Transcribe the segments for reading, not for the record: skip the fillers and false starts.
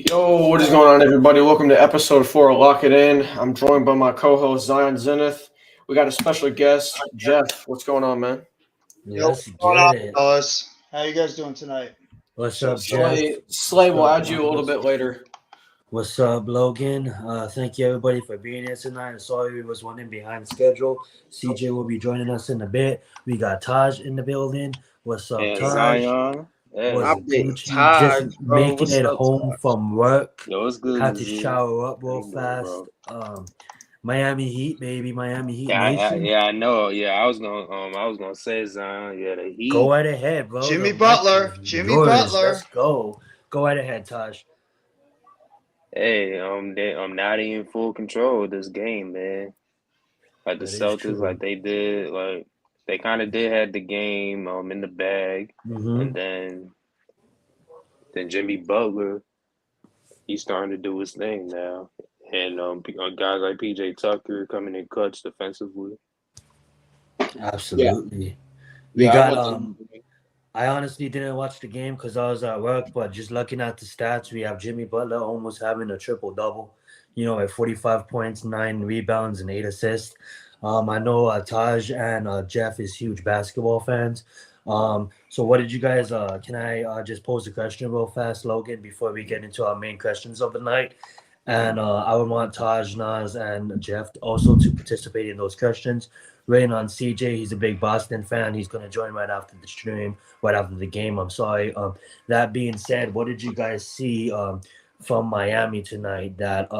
Yo, what is going on, everybody? Welcome to episode 4 of Lock It In. I'm joined by my co-host Zion Zenith. We got a special guest, Jeff. What's going on, man? Yo, what's Let's going get on, it. fellas? How you guys doing tonight? What's So up, Jeff? Slay What's will up, add you a little Marcus? bit later. What's up, Logan? Thank you, everybody, for being here tonight. Sorry we was running behind schedule. CJ will be joining us in a bit. We got Taj in the building. What's up, And Taj? Zion. Was Hey. My big Gucci just Taj, bro. making What's it up, home Taj? from work? Yo, what's good, Had to Z? shower up How real you doing, fast. bro? Miami Heat, baby. Miami Heat Yeah, Nation. I know. Yeah, I was gonna say Zion. Yeah, the Go Heat. right ahead, bro. The Jimmy mic is Butler. Jimmy yours. Let's Butler. go. Go right ahead, Taj. Hey, I'm not in full control of this game, man. Like the That is Celtics, true. they kind of did had the game in the bag, Mm-hmm. and then Jimmy Butler, he's starting to do his thing now, and guys like PJ Tucker coming in clutch defensively. Yeah, Absolutely. We yeah, I got want them. I honestly didn't watch the game because I was at work, but just looking at the stats, we have Jimmy Butler almost having a triple double, at 45 points, 9 rebounds, and 8 assists. I know Taj and Jeff is huge basketball fans. So what did you guys can I just pose a question real fast, Logan, before we get into our main questions of the night? And I would want Taj, Nas, and Jeff also to participate in those questions. Rain on CJ, he's a big Boston fan. He's going to join right after the stream, right after the game. I'm sorry. That being said, what did you guys see from Miami tonight that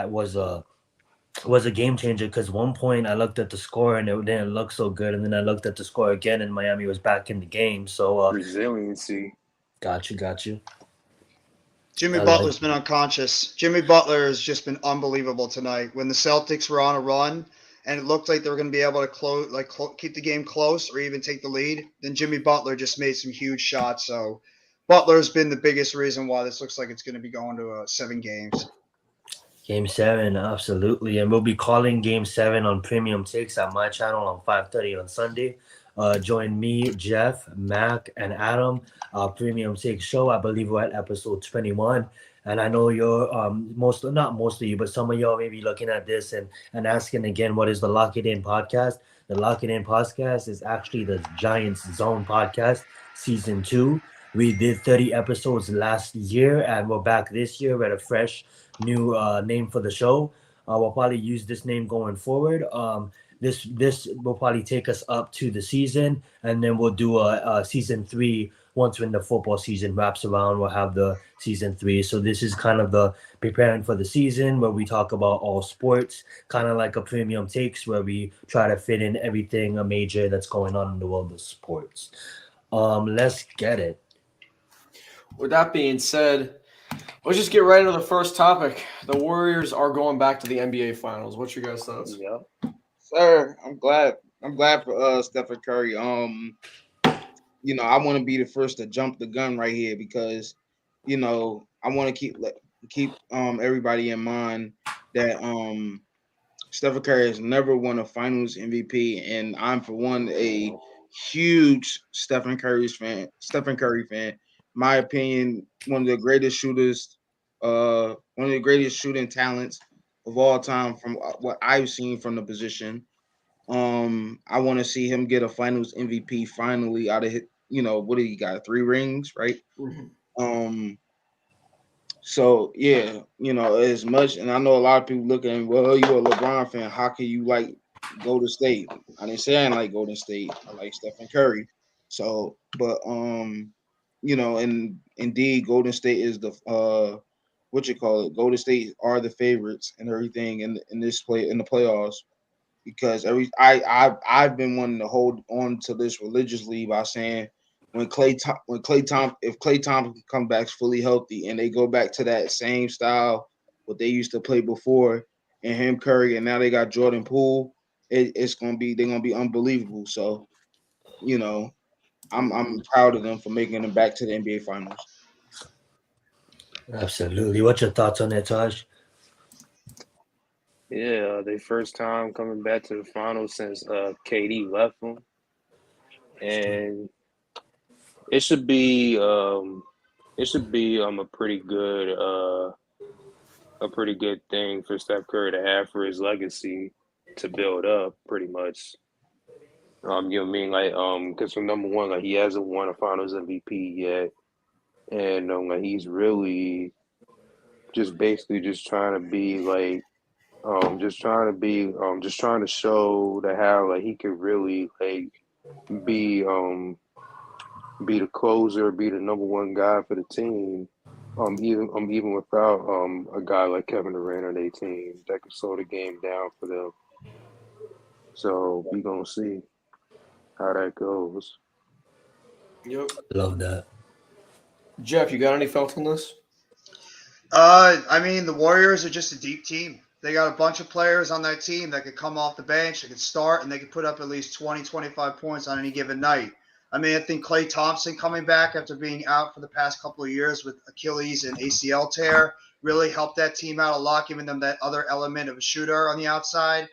was a game changer? Because one point I looked at the score and it didn't look so good, and then I looked at the score again and Miami was back in the game. So Resiliency. got you. Jimmy I like. Butler's been unconscious. Jimmy Butler has just been unbelievable tonight. When the Celtics were on a run and it looked like they were going to be able to keep the game close or even take the lead, then Jimmy Butler just made some huge shots. So Butler's been the biggest reason why this looks like it's going to be going to 7 games. Game 7, absolutely, and we'll be calling Game 7 on Premium Takes at my channel on 5:30 on Sunday. Join me, Jeff, Mac, and Adam. Our Premium Takes show. I believe we're at episode 21, and I know you're not most of you, but some of y'all may be looking at this and asking again, what is the Lock It In podcast? The Lock It In podcast is actually the Giants Zone podcast, season 2. We did 30 episodes last year, and we're back this year with a fresh new name for the show. We'll probably use this name going forward. This will probably take us up to the season, and then we'll do a season 3 once when the football season wraps around. We'll have the season 3. So this is kind of the preparing for the season where we talk about all sports, kind of like a premium takes where we try to fit in everything a major that's going on in the world of sports. Let's get it. With that being said, let's just get right into the first topic. The Warriors are going back to the NBA Finals. What's your guys' thoughts? Yep. Sir, I'm glad. I'm glad for Stephen Curry. I want to be the first to jump the gun right here because, I want to keep everybody in mind that Stephen Curry has never won a Finals MVP, and I'm for one a huge Stephen Curry fan. My opinion, one of the greatest shooting talents of all time from what I've seen from the position. I want to see him get a Finals MVP finally out of his, what do you got? 3 rings, right? Mhm. Um, so yeah, as much, and I know a lot of people looking, well, you're a LeBron fan. How can you like Golden State? I didn't say I didn't like Golden State. I like Stephen Curry. So, but and indeed, Golden State is the what you call it. Golden State are the favorites and everything in this play in the playoffs because I've been wanting to hold on to this religiously by saying if Clay Thompson comes back fully healthy and they go back to that same style what they used to play before and him Curry and now they got Jordan Poole, they're gonna be unbelievable. So you know I'm proud of them for making them back to the NBA Finals. Absolutely. What's your thoughts on that, Taj? Yeah, they first time coming back to the finals since KD left them, and it should be it should be a pretty good thing for Steph Curry to have for his legacy to build up, pretty much. You know what I mean? Like, because from number one, like he hasn't won a Finals MVP yet, and like he's really just basically just trying to be like, just trying to show that how like he could really like be be the closer, be the number one guy for the team. Even without a guy like Kevin Durant on their team that could slow the game down for them. So we gonna see how that goes. Yep. Love that. Jeff, you got any thoughts on this? I mean, the Warriors are just a deep team. They got a bunch of players on that team that could come off the bench, they could start, and they could put up at least 20, 25 points on any given night. I mean, I think Klay Thompson coming back after being out for the past couple of years with Achilles and ACL tear really helped that team out a lot, giving them that other element of a shooter on the outside.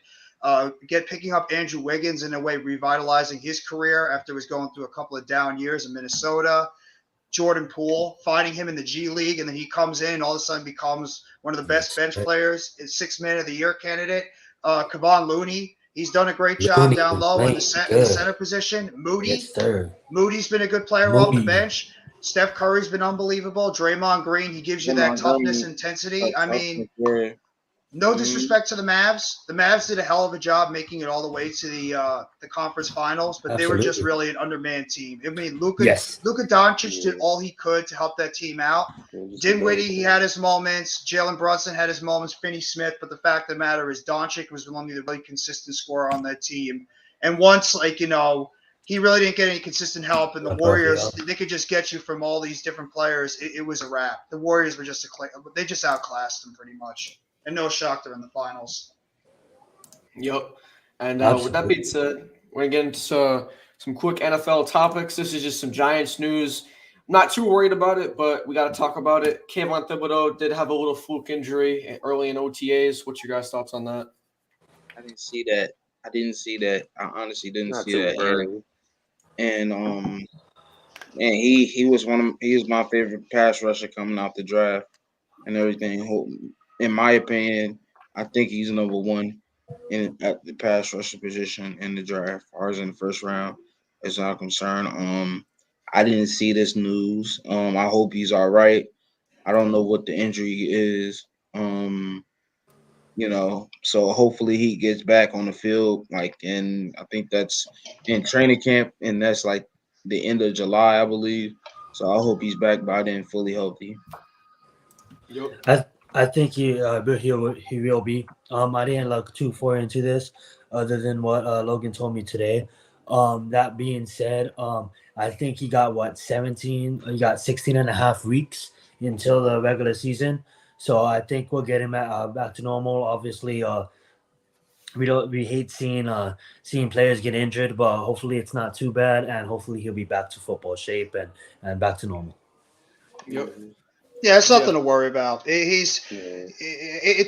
Picking up Andrew Wiggins in a way, revitalizing his career after he was going through a couple of down years in Minnesota. Jordan Poole, finding him in the G League, and then he comes in and all of a sudden becomes one of the best bench players, is Sixth Man of the Year candidate. Kevon Looney, he's done a great job Looney down low in the good. center position. Moody, Yes, sir. Moody's been a good player off the Moody. bench. Steph Curry's been unbelievable. Draymond Green, he gives you that Draymond toughness, Green, intensity. I mean, yeah. no Mhm. disrespect to the Mavs. The Mavs did a hell of a job making it all the way to the conference finals, but they were just Absolutely. really an undermanned team. I mean, Luka Yes. Doncic did Yeah. all he could to help that team out. Just Dinwiddie, he had his moments. Jalen Brunson had his moments. Finney Smith, but the fact of the matter is, Doncic was only the really consistent scorer on that team. And once, he really didn't get any consistent help, and the Warriors, they could just get you from all these different players. It was a wrap. The Warriors were they just outclassed them pretty much. And no shock they're in the finals. Yep. And with that Absolutely. being said, we're going to get into some quick NFL topics. This is just some Giants news. I'm not too worried about it, but we got to talk about it. Kayvon Thibodeau did have a little fluke injury early in OTAs. What's your guys' thoughts on that? I didn't see that. I honestly didn't not see too that. early. And he was my favorite pass rusher coming out the draft and everything. In my opinion, I think he's number one at the pass rusher position in the draft, as far as in the first round is not concerned. I didn't see this news. I hope he's all right. I don't know what the injury is. So hopefully he gets back on the field, and I think that's in training camp, and that's like the end of July, I believe. So I hope he's back by then, fully healthy. Yep. I think he will be. I didn't look too far into this, other than what Logan told me today. That being said, I think he got 17. He got 16 and a half weeks until the regular season. So I think we'll get him back to normal. Obviously, we hate seeing players get injured, but hopefully it's not too bad, and hopefully he'll be back to football shape and back to normal. Yep. Yeah, it's nothing to worry about. It's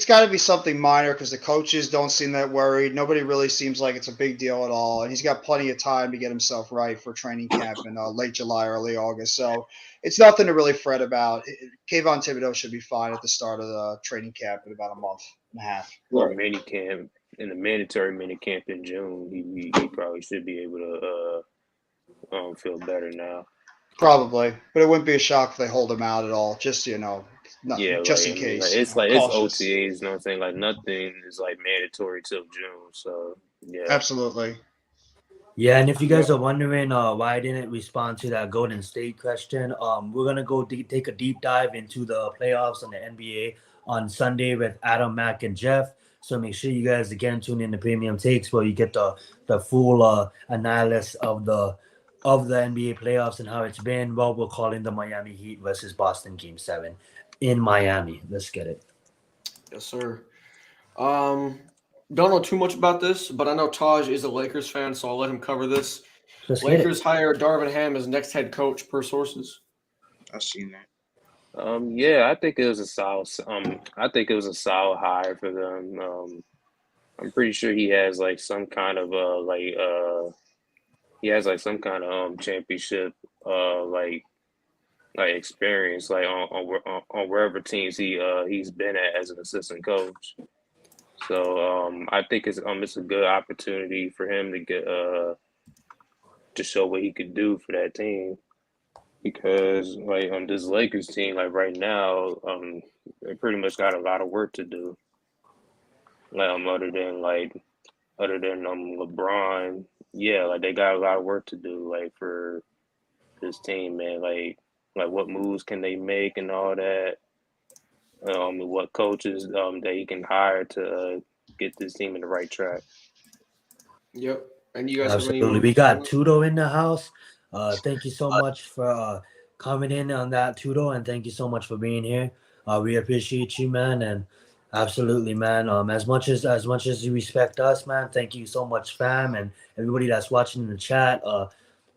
got to be something minor because the coaches don't seem that worried. Nobody really seems like it's a big deal at all, and he's got plenty of time to get himself right for training camp in late July, early August. So it's nothing to really fret about. Kayvon Thibodeau should be fine at the start of the training camp in about a month and a half. Or mini camp in the mandatory mini camp in June, he probably should be able to feel better now. Probably, but it wouldn't be a shock if they hold him out at all. Just just in case. It's OTAs. You know what I'm saying? Like nothing is like mandatory till June. So yeah, absolutely. Yeah, and if you guys are wondering why I didn't respond to that Golden State question, we're gonna go take a deep dive into the playoffs and the NBA on Sunday with Adam, Mac, and Jeff. So make sure you guys again tune in to Premium Takes where you get the full analysis of the NBA playoffs and how it's been. Well, we're calling the Miami Heat versus Boston Game 7 in Miami. Let's get it. Yes, sir. Don't know too much about this, but I know Taj is a Lakers fan, so I'll let him cover this. Lakers hire Darvin Ham as next head coach per sources. I've seen that. Yeah, I think it was a solid. I think it was a solid hire for them. I'm pretty sure he has like some kind of championship like experience, like on wherever teams he's been at as an assistant coach. So I think it's a good opportunity for him to get to show what he could do for that team. Because like on this Lakers team, like right now, they pretty much got a lot of work to do. Like other than LeBron, yeah, like they got a lot of work to do. Like for this team, man, like what moves can they make and all that. What coaches that he can hire to get this team in the right track. Yep. And you guys have any Absolutely. We got Tudo in the house. Thank you so much for coming in on that, Tudo, and thank you so much for being here. We appreciate you, man, and absolutely, man. As much as you respect us, man, thank you so much, fam, and everybody that's watching in the chat,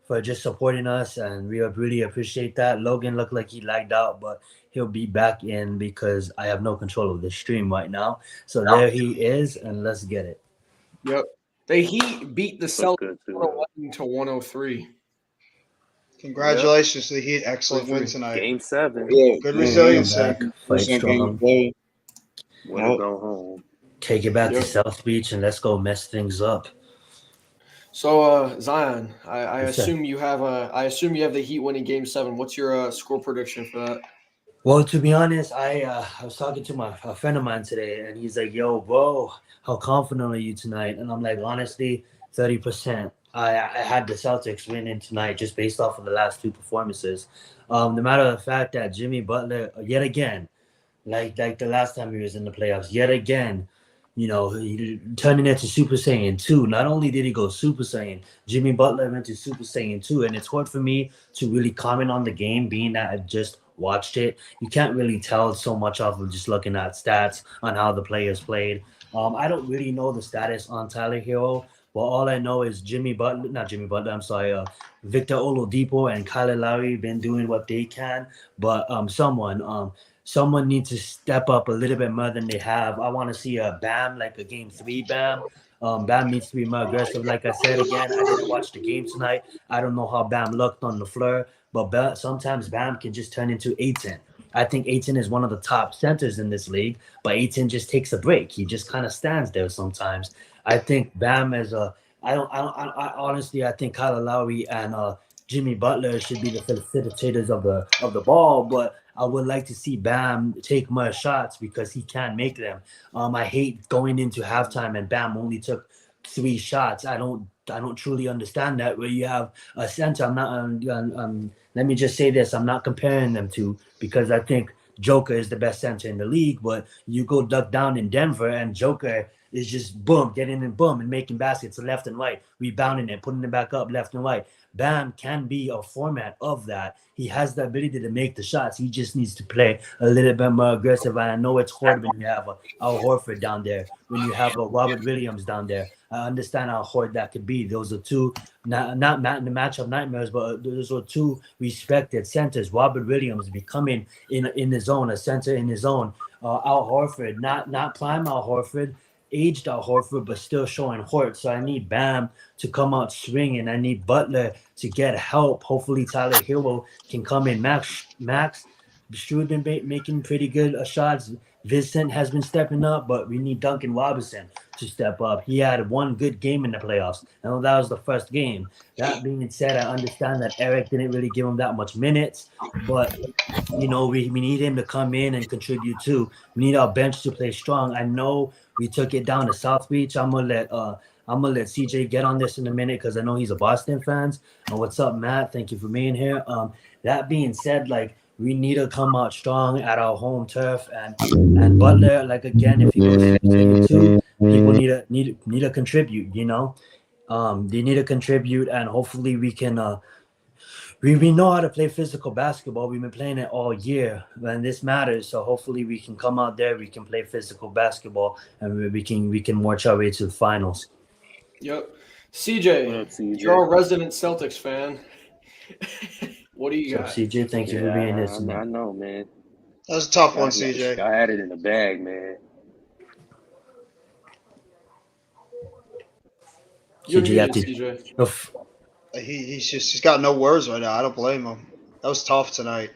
for just supporting us, and we really appreciate that. Logan looked like he lagged out, but he'll be back in because I have no control of the stream right now. So there he is, and let's get it. Yep. The Heat beat the Celtics good, too. 111 to 103. Congratulations to the Heat. Excellent win tonight. Game 7. Yeah, Good man, resiliency. Back, fight strong. Game Way to go home. Take it back Yep. to South Beach and let's go mess things up. So Zion, I Yes, sir. assume you have the Heat winning Game 7. What's your score prediction for that? Well, to be honest, I was talking to a friend of mine today, and he's like, "Yo, bro, how confident are you tonight?" And I'm like, honestly, 30%. I had the Celtics winning tonight just based off of the last two performances. No matter the fact that Jimmy Butler, yet again, like the last time he was in the playoffs, yet again, you know, he turning into Super Saiyan 2. Not only did he go Super Saiyan, Jimmy Butler went to Super Saiyan 2. And it's hard for me to really comment on the game, being that I just watched it. You can't really tell so much off of just looking at stats on how the players played. I don't really know the status on Tyler Hero. Well, all I know is Victor Oladipo and Kyle Lowry been doing what they can. But someone needs to step up a little bit more than they have. I want to see a Bam, like a Game 3 Bam. Bam needs to be more aggressive. Like I said again, I didn't watch the game tonight. I don't know how Bam looked on the floor, but sometimes Bam can just turn into Ayton. I think Ayton is one of the top centers in this league, but Ayton just takes a break. He just kind of stands there sometimes. I think Bam is I honestly, I think Kyle Lowry and Jimmy Butler should be the facilitators of the ball, but I would like to see Bam take more shots because he can make them. I hate going into halftime and Bam only took 3 shots. I don't truly understand that. Where you have a center, I'm not. Let me just say this: I'm not comparing them to, because I think Joker is the best center in the league. But you go duck down in Denver, and Joker is just boom, getting in boom and making baskets left and right, rebounding it, putting it back up left and right. Bam can be a format of that. He has the ability to make the shots. He just needs to play a little bit more aggressive. And I know it's hard when you have Al Horford down there, when you have a Robert Williams down there. I understand how hard that could be. Those are two, not in the matchup nightmares, but those are two respected centers. Robert Williams becoming in his own, a center in his own. Al Horford, not prime Al Horford, aged Al Horford, but still showing heart. So I need Bam to come out swinging. I need Butler to get help. Hopefully Tyler Hero can come in. Max Strud been making pretty good shots. Vincent has been stepping up, but we need Duncan Robinson to step up. He had one good game in the playoffs. I know that was the first game. That being said, I understand that Eric didn't really give him that much minutes, but you know, we need him to come in and contribute too. We need our bench to play strong. I know we took it down to South Beach. I'm gonna let CJ get on this in a minute because I know he's a Boston fan. What's up, Matt? Thank you for being here. That being said, like, we need to come out strong at our home turf, and Butler, like, again, if he goes 2, people need to contribute. You know, they need to contribute, and hopefully we can. We know how to play physical basketball. We've been playing it all year, and this matters. So hopefully we can come out there, we can play physical basketball, and we can march our way to the finals. Yep. CJ, What up, CJ? you're a resident Celtics fan. What do you So got? CJ, thank you for being here I tonight. know, man. That was a tough one, CJ. I had it in the bag, man. You're CJ, muted, CJ. Oof. He's got no words right now. I don't blame him. That was tough tonight.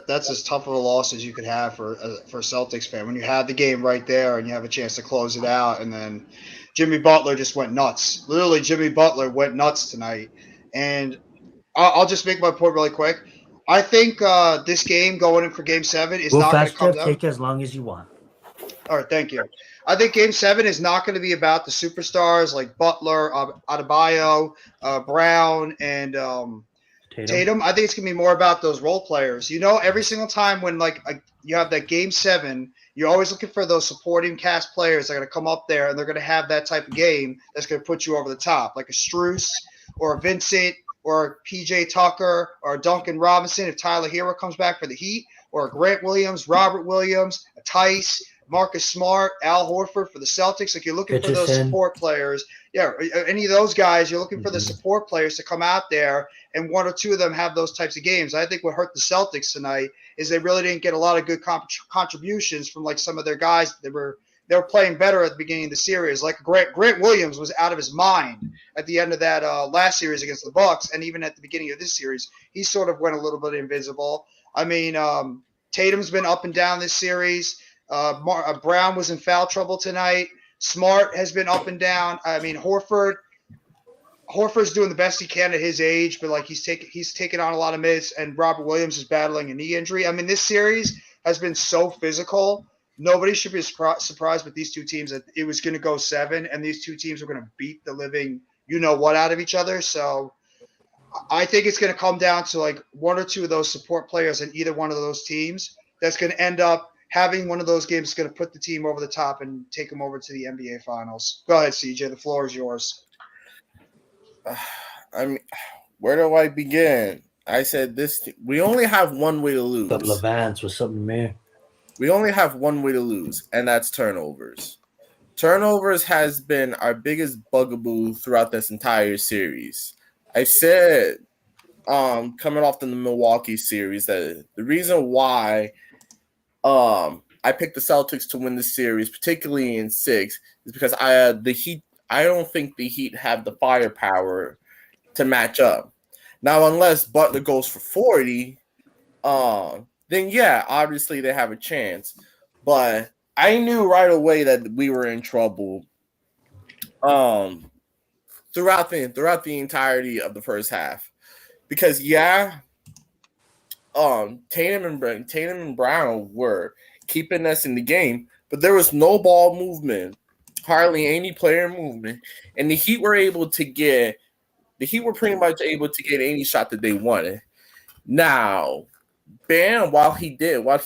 That's as tough of a loss as you could have for a Celtics fan when you have the game right there and you have a chance to close it out, and then Jimmy Butler just went nuts. Literally, Jimmy Butler went nuts tonight, and I'll just make my point really quick. I think this game going in for Game 7 is Go not going to fast, come Jeff. down. Take as long as you want. All right, thank you. I think Game 7 is not going to be about the superstars like Butler, Adebayo, Brown, and Tatum. I think it's gonna be more about those role players. You know, every single time when you have that Game 7, you're always looking for those supporting cast players that are gonna come up there and they're gonna have that type of game that's gonna put you over the top, like a Strus or a Vincent or a PJ Tucker or a Duncan Robinson if Tyler Hero comes back for the Heat, or a Grant Williams, Robert Williams, a Tice, Marcus Smart, Al Horford for the Celtics. Like, you're looking for those Richardson. support players. Yeah, any of those guys, you're looking for the support players to come out there, and one or two of them have those types of games. I think what hurt the Celtics tonight is they really didn't get a lot of good contributions from like some of their guys. They were playing better at the beginning of the series. Like Grant Williams was out of his mind at the end of that last series against the Bucks, and even at the beginning of this series, he sort of went a little bit invisible. I mean, Tatum's been up and down this series. Brown was in foul trouble tonight. Smart has been up and down. I mean, Horford's doing the best he can at his age, but like he's taking on a lot of minutes, and Robert Williams is battling a knee injury. I mean, this series has been so physical. Nobody should be surprised with these two teams that it was going to go 7, and these two teams are going to beat the living you-know-what out of each other. So I think it's going to come down to like one or two of those support players in either one of those teams that's going to end up having one of those games is going to put the team over the top and take them over to the NBA Finals. Go ahead, CJ. The floor is yours. I mean, where do I begin? I said this. We only have one way to lose. But Levance was something, man. We only have one way to lose, and that's turnovers. Turnovers has been our biggest bugaboo throughout this entire series. I said, coming off the Milwaukee series, that the reason why I picked the Celtics to win the series, particularly in 6, is because the Heat. I don't think the Heat have the firepower to match up. Now, unless Butler goes for 40, then yeah, obviously they have a chance. But I knew right away that we were in trouble. Throughout the entirety of the first half, because Tatum and Brown were keeping us in the game, but there was no ball movement, hardly any player movement, and the Heat were pretty much able to get any shot that they wanted. Now, Bam, while he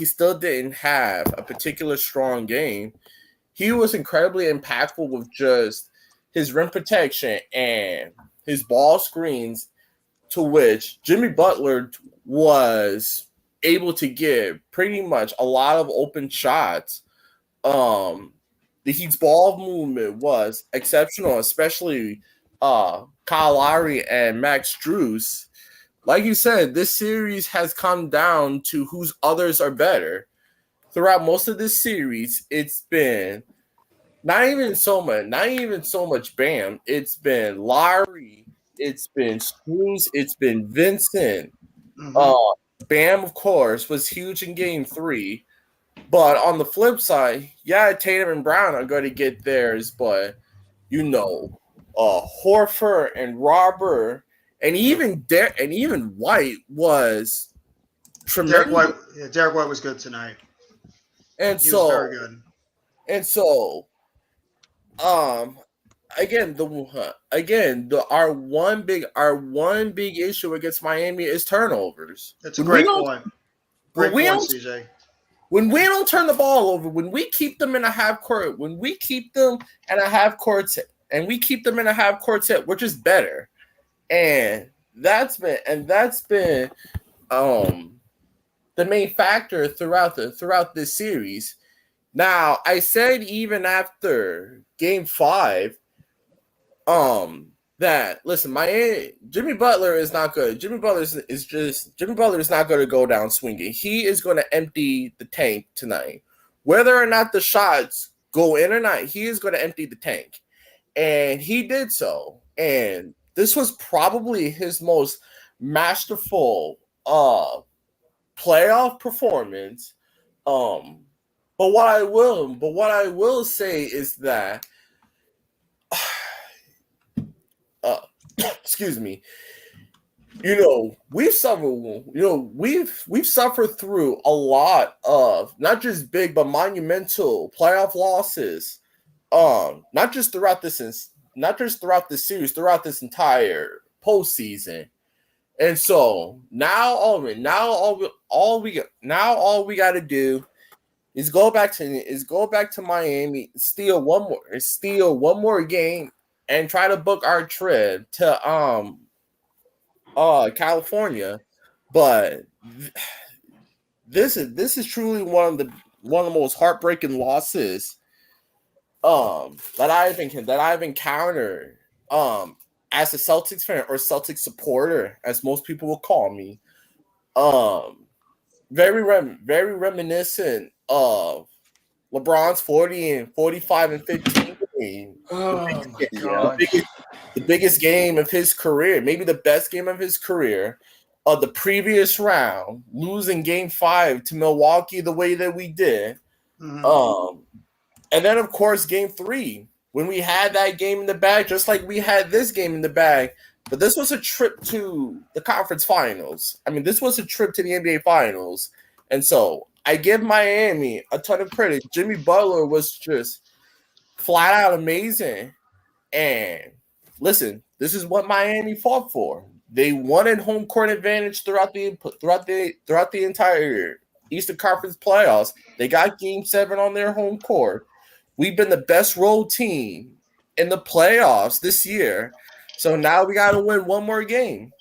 still didn't have a particular strong game, he was incredibly impactful with just his rim protection and his ball screens, to which Jimmy Butler was able to get pretty much a lot of open shots. The Heat's ball movement was exceptional, especially Kyle Lowry and Max Strus. Like you said, this series has come down to whose others are better. Throughout most of this series, it's been not even so much Bam. It's been Lowry. It's been Strus. It's been Vincent. Mm-hmm. Bam, of course, was huge in Game 3. But on the flip side, yeah, Tatum and Brown are going to get theirs. But, Horford and Robert and even White was tremendous. Derek White was good tonight. And he was very good. And so, our one big issue against Miami is turnovers. That's a great point. Great point, CJ. When we don't turn the ball over, when we keep them in a half court, and we keep them in a half court set, we're just better. And that's been the main factor throughout this series. Now, I said even after Game 5, that listen, Jimmy Butler is not good. Jimmy Butler is not going to go down swinging. He is going to empty the tank tonight, whether or not the shots go in or not. He is going to empty the tank, and he did so. And this was probably his most masterful play playoff performance. But what I will say is that excuse me. We've suffered through a lot of not just big but monumental playoff losses. Not just throughout this series, throughout this entire postseason. And so now all we got to do is go back to Miami, steal one more game, and try to book our trip to California. But this is truly one of the most heartbreaking losses that I've encountered as a Celtics fan or Celtics supporter, as most people will call me. Very reminiscent of LeBron's 45 and 15 game. Oh my God. The biggest game of his career, maybe the best game of his career. The previous round, losing Game 5 to Milwaukee the way that we did. Mhm. And then, of course, Game 3, when we had that game in the bag, just like we had this game in the bag. But this was a trip to the conference finals. I mean, this was a trip to the NBA finals. And so I give Miami a ton of credit. Jimmy Butler was just flat out amazing. And listen, this is what Miami fought for. They wanted home court advantage throughout the entire Eastern Conference playoffs. They got Game 7 on their home court. We've been the best road team in the playoffs this year. So now we got to win one more game.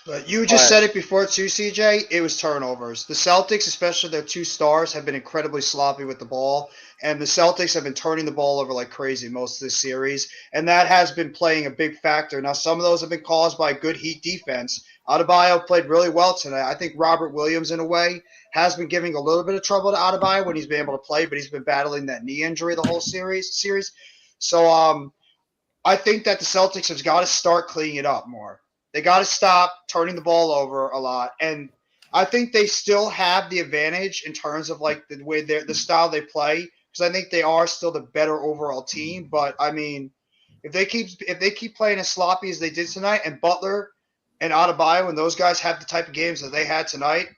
But you just said it before too, CJ. It was turnovers. The Celtics, especially their two stars, have been incredibly sloppy with the ball. And the Celtics have been turning the ball over like crazy most of this series. And that has been playing a big factor. Now, some of those have been caused by good Heat defense. Adebayo played really well tonight. I think Robert Williams, in a way, has been giving a little bit of trouble to Adebayo when he's been able to play, but he's been battling that knee injury the whole series. So I think that the Celtics have got to start cleaning it up more. They got to stop turning the ball over a lot. And I think they still have the advantage in terms of like the way the style they play, because I think they are still the better overall team. But I mean, if they keep playing as sloppy as they did tonight, and Butler and Adebayo and those guys have the type of games that they had tonight,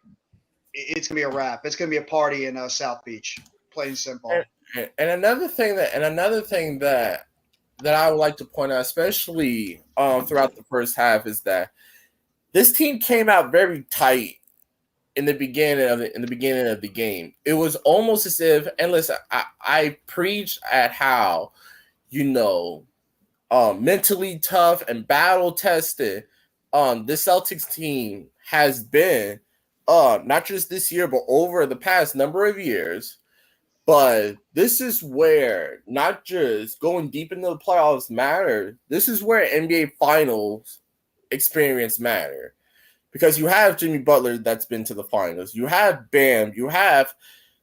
it's gonna be a wrap. It's gonna be a party in South Beach, plain and simple. And another thing that I would like to point out, especially throughout the first half, is that this team came out very tight in the beginning of the game. It was almost as if, and listen, I preached at how, mentally tough and battle tested the Celtics team has been, not just this year, but over the past number of years. But this is where not just going deep into the playoffs matter. This is where NBA Finals experience matter. Because you have Jimmy Butler that's been to the finals. You have Bam. You have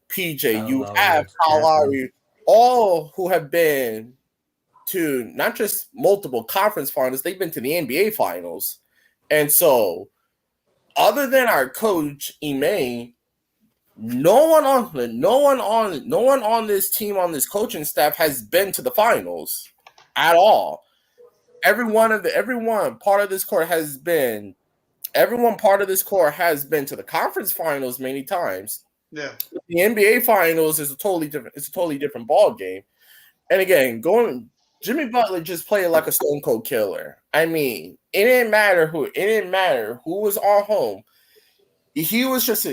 PJ. You have Kyle Lowry. All who have been to not just multiple conference finals, they've been to the NBA Finals. And so, other than our coach, Ime, no one on this team, on this coaching staff, has been to the finals at all. Everyone part of this core has been to the conference finals many times. Yeah. The NBA Finals is a totally different ball game. And again, Jimmy Butler just played like a stone cold killer. I mean, it didn't matter who was on home. He was just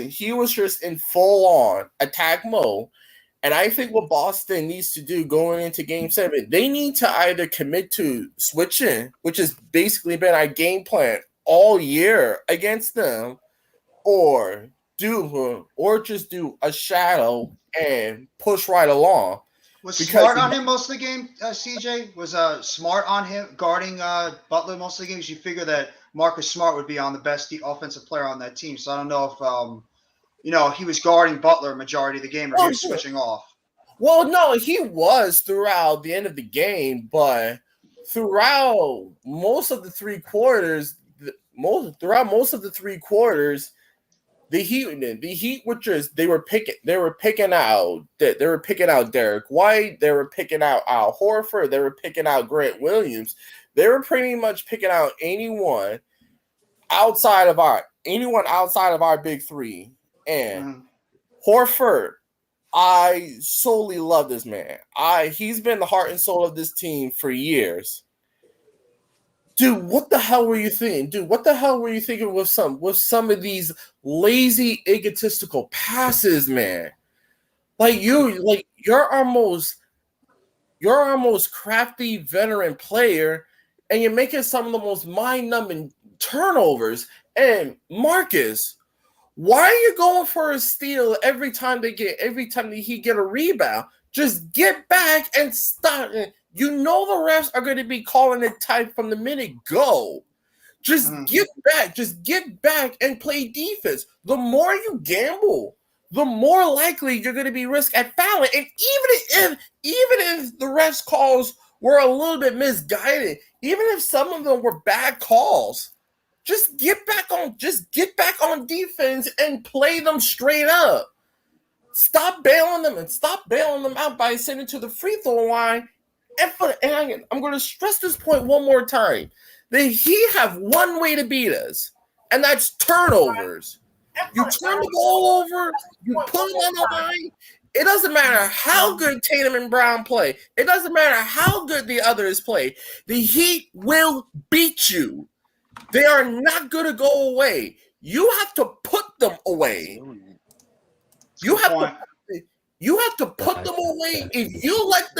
in full on attack mode. And I think what Boston needs to do going into Game 7, they need to either commit to switching, which has basically been our game plan all year against them, or just do a shadow and push right along. Was Smart on him most of the game, CJ? Was Smart on him guarding Butler most of the game? Because you figure that Marcus Smart would be on the best offensive player on that team. So I don't know if he was guarding Butler majority of the game, or he was switching off. Well, no, he was throughout the end of the game, but throughout most of the three quarters, The Heat were just they were picking out Derek White, they were picking out Al Horford, they were picking out Grant Williams. They were pretty much picking out anyone outside of our big three. And Horford, I solely love this man. He's been the heart and soul of this team for years. Dude, what the hell were you thinking? Dude, what the hell were you thinking with some of these lazy, egotistical passes, man? You're our most crafty veteran player, and you're making some of the most mind-numbing turnovers. And Marcus, why are you going for a steal every time he get a rebound? Just get back and stop. You know the refs are going to be calling it tight from the minute go. Just get back and play defense. The more you gamble, the more likely you're going to be risk at fouling. And even if the refs calls were a little bit misguided, even if some of them were bad calls, just get back on defense and play them straight up. Stop bailing them out by sending to the free throw line. And I'm going to stress this point one more time. The Heat have one way to beat us, and that's turnovers. You turn the ball over, you put them on the line. It doesn't matter how good Tatum and Brown play. It doesn't matter how good the others play. The Heat will beat you. They are not going to go away. You have to put them away. You have to put them away. If you let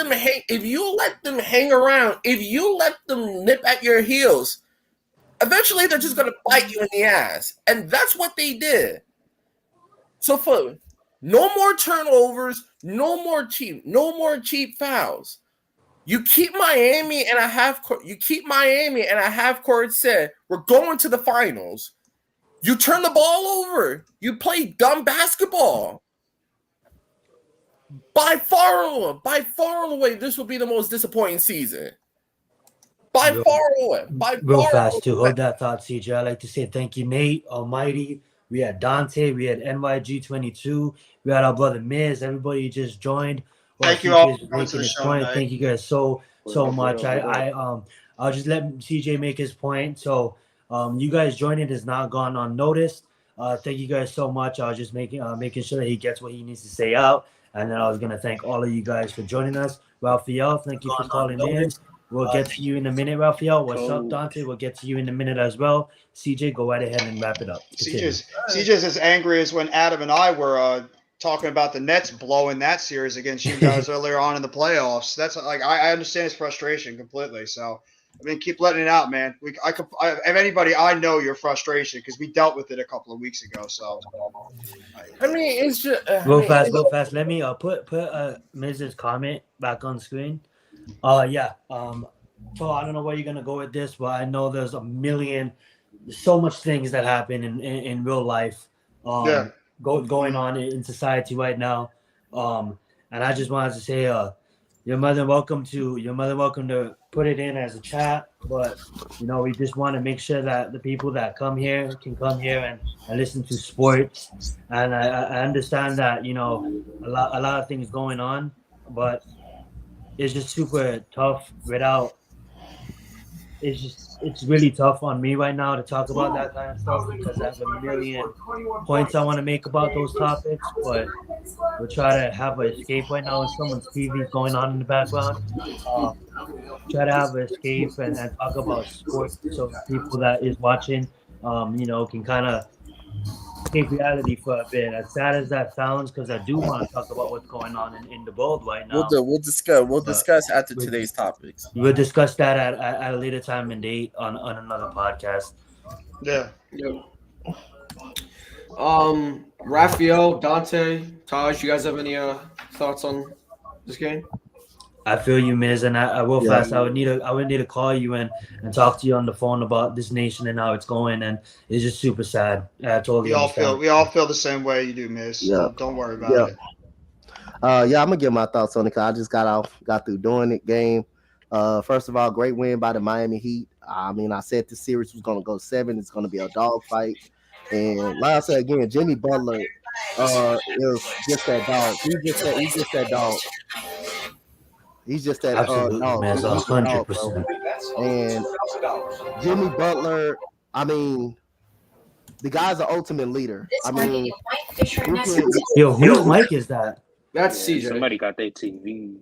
them hang around, if you let them nip at your heels, eventually they're just gonna bite you in the ass. And that's what they did. So for no more turnovers, no more cheap fouls. You keep Miami and a half court set. We're going to the finals. You turn the ball over. You play dumb basketball. By far and away, this will be the most disappointing season. Real fast too. Hold that thought, CJ. I'd like to say thank you, Nate, Almighty. We had Dante. We had NYG22. We had our brother Miz. Everybody just joined. Thank you all for coming to the show tonight. Thank you guys so much. I'll just let CJ make his point. So you guys joining is not gone unnoticed. Thank you guys so much. I was just making sure that he gets what he needs to say out. And then I was going to thank all of you guys for joining us. Raphael, thank you for calling in. We'll get to you in a minute, Raphael. What's up, Dante? We'll get to you in a minute as well. CJ, go right ahead and wrap it up. CJ's as angry as when Adam and I were talking about the Nets blowing that series against you guys earlier on in the playoffs. That's like I understand his frustration completely. So I mean, keep letting it out, man. If anybody, I know your frustration because we dealt with it a couple of weeks ago. So, I mean, it's just go fast. Let me put Mrs. comment back on screen. So I don't know where you're gonna go with this, but I know there's so much things that happen in real life, going on in society right now. And I just wanted to say, you're more than welcome to put it in as a chat, but we just want to make sure that the people that come here can come here and listen to sports. And I understand that a lot of things going on, but it's just super tough it's really tough on me right now to talk about that kind of stuff because I have a million points I want to make about those topics, but we'll try to have an escape right now when someone's TV is going on in the background. Try to have an escape and talk about sports so people that is watching, can kind of escape reality for a bit. As sad as that sounds, because I do want to talk about what's going on in the world right now. We'll discuss after today's topics. We'll discuss that at a later time and date on another podcast. Yeah. Raphael, Dante, Taj, you guys have any thoughts on this game? I feel you, Miz, and I will fast. I would need to call you and talk to you on the phone about this nation and how it's going, and it's just super sad. I totally understand. We all feel the same way you do, Miz. Yeah. Don't worry about it. I'm gonna give my thoughts on it because I just got through doing it game. First of all, great win by the Miami Heat. I mean, I said the series was gonna go 7. It's gonna be a dog fight. And like I said again, Jimmy Butler is just that dog. He's just that dog. He's just that Absolutely, dog. man. He's So a dog, bro. 100%. And Jimmy Butler, I mean, the guy's an ultimate leader. I mean, Yo, whose mic is that? That's CJ. Somebody got their TV.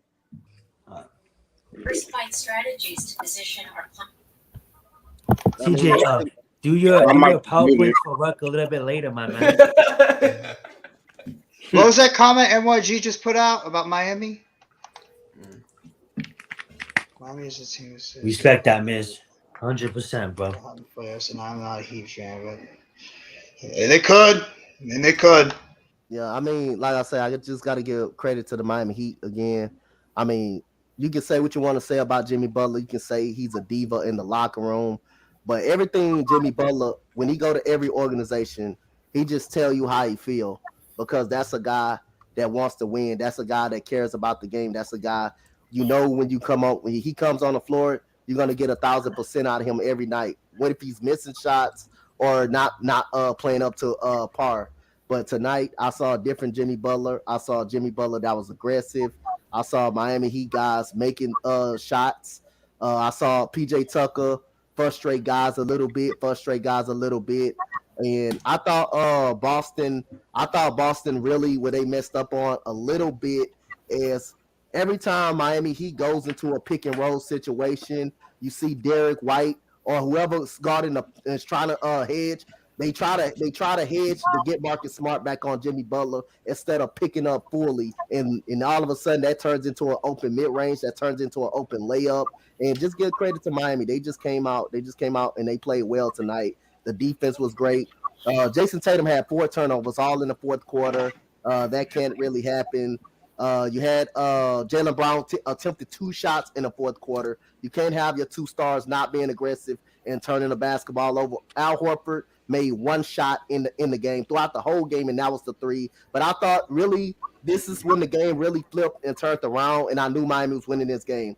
Diversified strategies to position our TJ, do your PowerPoint muted. for work a little bit later, my man. What was that comment NYG just put out about Miami? Miami is a team of six. Respect that, Miz. 100%, bro. Players, and I'm not a Heat fan, but and they could. Yeah, I mean, like I said, I just got to give credit to the Miami Heat again. I mean, you can say what you want to say about Jimmy Butler. You can say he's a diva in the locker room, but everything Jimmy Butler, when he go to every organization, he just tell you how he feel, because that's a guy that wants to win. That's a guy that cares about the game. That's a guy, you know, when you come on, when he comes on the floor, you're gonna get 1,000% out of him every night. What if he's missing shots or not playing up to par? But tonight, I saw a different Jimmy Butler. I saw Jimmy Butler that was aggressive. I saw Miami Heat guys making shots. I saw PJ Tucker frustrate guys a little bit. And I thought Boston really, where they messed up on a little bit is every time Miami Heat goes into a pick and roll situation, you see Derek White or whoever's guarding is trying to hedge. They try to hedge to get Marcus Smart back on Jimmy Butler instead of picking up fully, and all of a sudden that turns into an open mid range, that turns into an open layup. And just give credit to Miami, they just came out and they played well tonight. The defense was great. Jason Tatum had 4 turnovers all in the fourth quarter. That can't really happen. You had Jaylen Brown attempted 2 shots in the fourth quarter. You can't have your 2 stars not being aggressive and turning the basketball over. Al Horford made 1 shot in the game throughout the whole game, and that was the 3. But I thought really this is when the game really flipped and turned around, and I knew Miami was winning this game.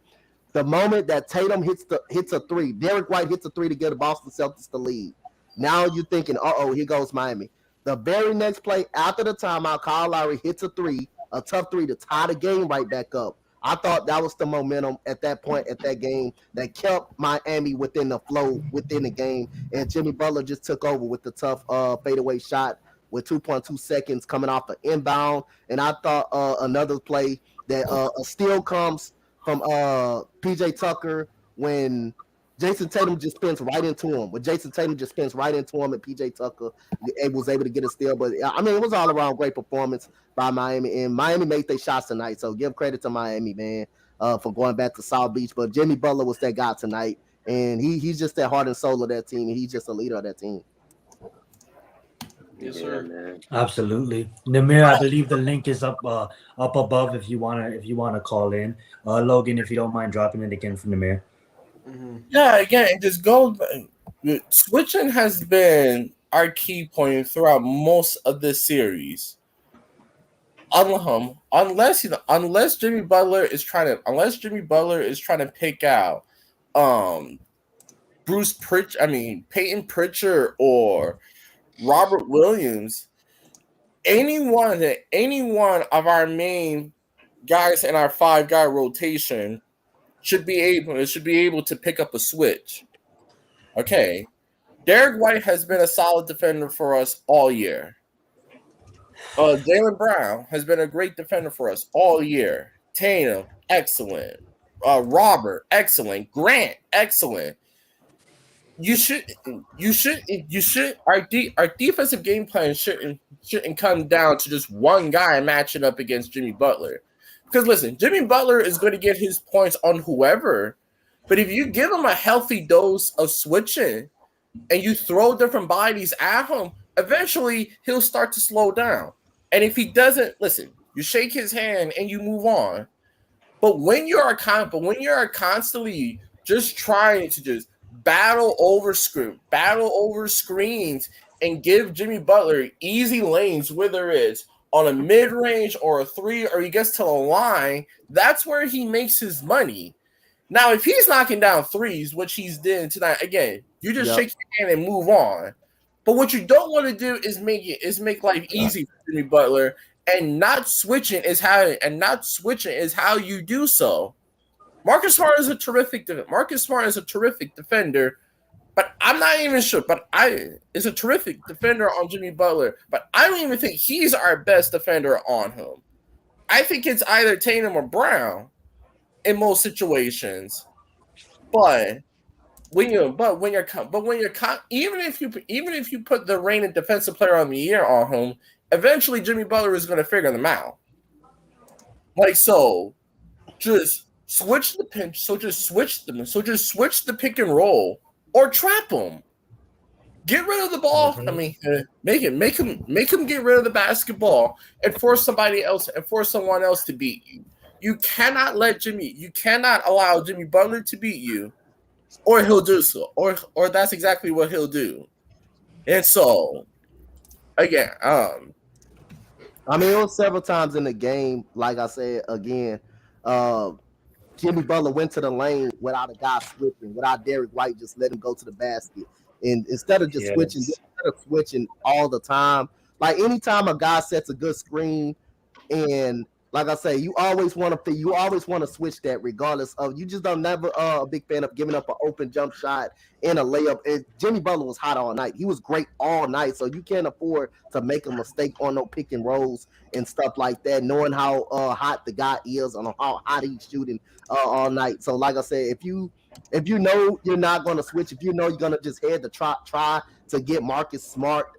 The moment that Tatum hits a 3, Derek White hits a 3 to get the Boston Celtics the lead. Now you're thinking, here goes Miami. The very next play after the timeout, Kyle Lowry hits a 3, a tough 3 to tie the game right back up. I thought that was the momentum at that point at that game that kept Miami within the flow within the game. And Jimmy Butler just took over with the tough fadeaway shot with 2.2 seconds coming off an inbound. And I thought another play that a steal comes from PJ Tucker when Jason Tatum just spins right into him. And PJ Tucker was able to get a steal. But, I mean, it was all around great performance by Miami. And Miami made their shots tonight. So give credit to Miami, man, for going back to South Beach. But Jimmy Butler was that guy tonight. And he's just that heart and soul of that team. And he's just a leader of that team. Yes, sir. Absolutely. Namir, I believe the link is up above if you wanna call in. Logan, if you don't mind dropping it again from Namir. Mm-hmm. Yeah, again, just go. Switching has been our key point throughout most of this series. Unless Jimmy Butler is trying to pick out Peyton Pritchard or Robert Williams, any one of our main guys in our 5-guy rotation should be able to pick up a switch. Okay. Derek White has been a solid defender for us all year. Jaylen Brown has been a great defender for us all year. Tatum, excellent. Robert, excellent. Grant, excellent. Our defensive game plan shouldn't come down to just one guy matching up against Jimmy Butler. Because listen, Jimmy Butler is going to get his points on whoever, but if you give him a healthy dose of switching and you throw different bodies at him, eventually he'll start to slow down. And if he doesn't, listen, you shake his hand and you move on. But when you're constantly just trying to just battle over screens and give Jimmy Butler easy lanes, whether it's on a mid-range or a 3 or he gets to the line, that's where he makes his money. Now, if he's knocking down threes, which he's doing tonight, again, you just shake your hand and move on. But what you don't want to do is make life easy for Jimmy Butler, and not switching is how you do so. Marcus Smart is a terrific defender, but I'm not even sure. Is a terrific defender on Jimmy Butler, but I don't even think he's our best defender on him. I think it's either Tatum or Brown in most situations. But even if you put the reigning defensive player of the year on him, eventually Jimmy Butler is going to figure them out. Just switch the pinch. So just switch the pick and roll or trap them. Get rid of the ball. Mhm. I mean, make him get rid of the basketball and force someone else to beat you. You cannot allow Jimmy Butler to beat you, or he'll do so, or that's exactly what he'll do. And so, again, I mean, it was several times in the game. Like I said again, Jimmy Butler went to the lane without a guy switching, without Derek White just let him go to the basket, and instead of just switching all the time. Like anytime a guy sets a good screen, and like I say, you always want to switch that regardless of, you just don't never a big fan of giving up an open jump shot in a layup. And Jimmy Butler was hot all night. He was great all night, so you can't afford to make a mistake on no pick and rolls and stuff like that, knowing how hot the guy is and how hot he's shooting all night. So like I said, if you know you're not going to switch, if you know you're going to just head to try to get Marcus Smart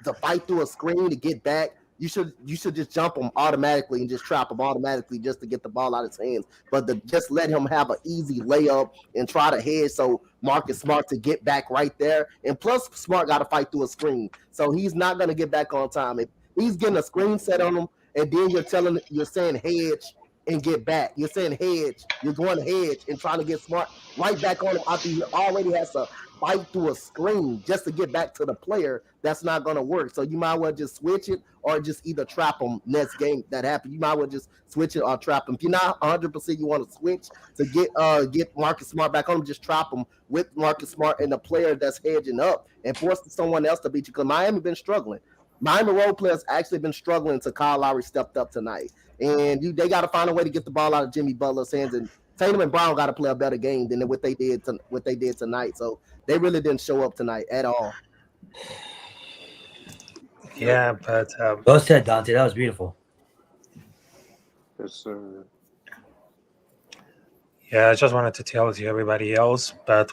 to fight through a screen to get back, you should just jump him automatically and just trap him automatically just to get the ball out of his hands. But just let him have an easy layup and try to head so Marcus Smart to get back right there. And plus, Smart got to fight through a screen, so he's not going to get back on time. If he's getting a screen set on him, and then you're saying hedge and get back. You're saying hedge. You're going hedge and trying to get Smart right back on him after he already has to fight through a screen just to get back to the player. That's not going to work. So you might well just switch it or just either trap them next game that happens. You might well just switch it or trap them. If you're not 100% you want to switch to get Marcus Smart back on him, just trap them with Marcus Smart and the player that's hedging up and force someone else to beat you, because Miami been struggling. Miami role players actually been struggling until Kyle Lowry stepped up tonight. And they got to find a way to get the ball out of Jimmy Butler's hands, and Tatum and Brown got to play a better game than what they did tonight. So they really didn't show up tonight at all. Yeah, but Well said, Dante. That was beautiful. Yes, sir. yeah, I just wanted to tell to everybody else. But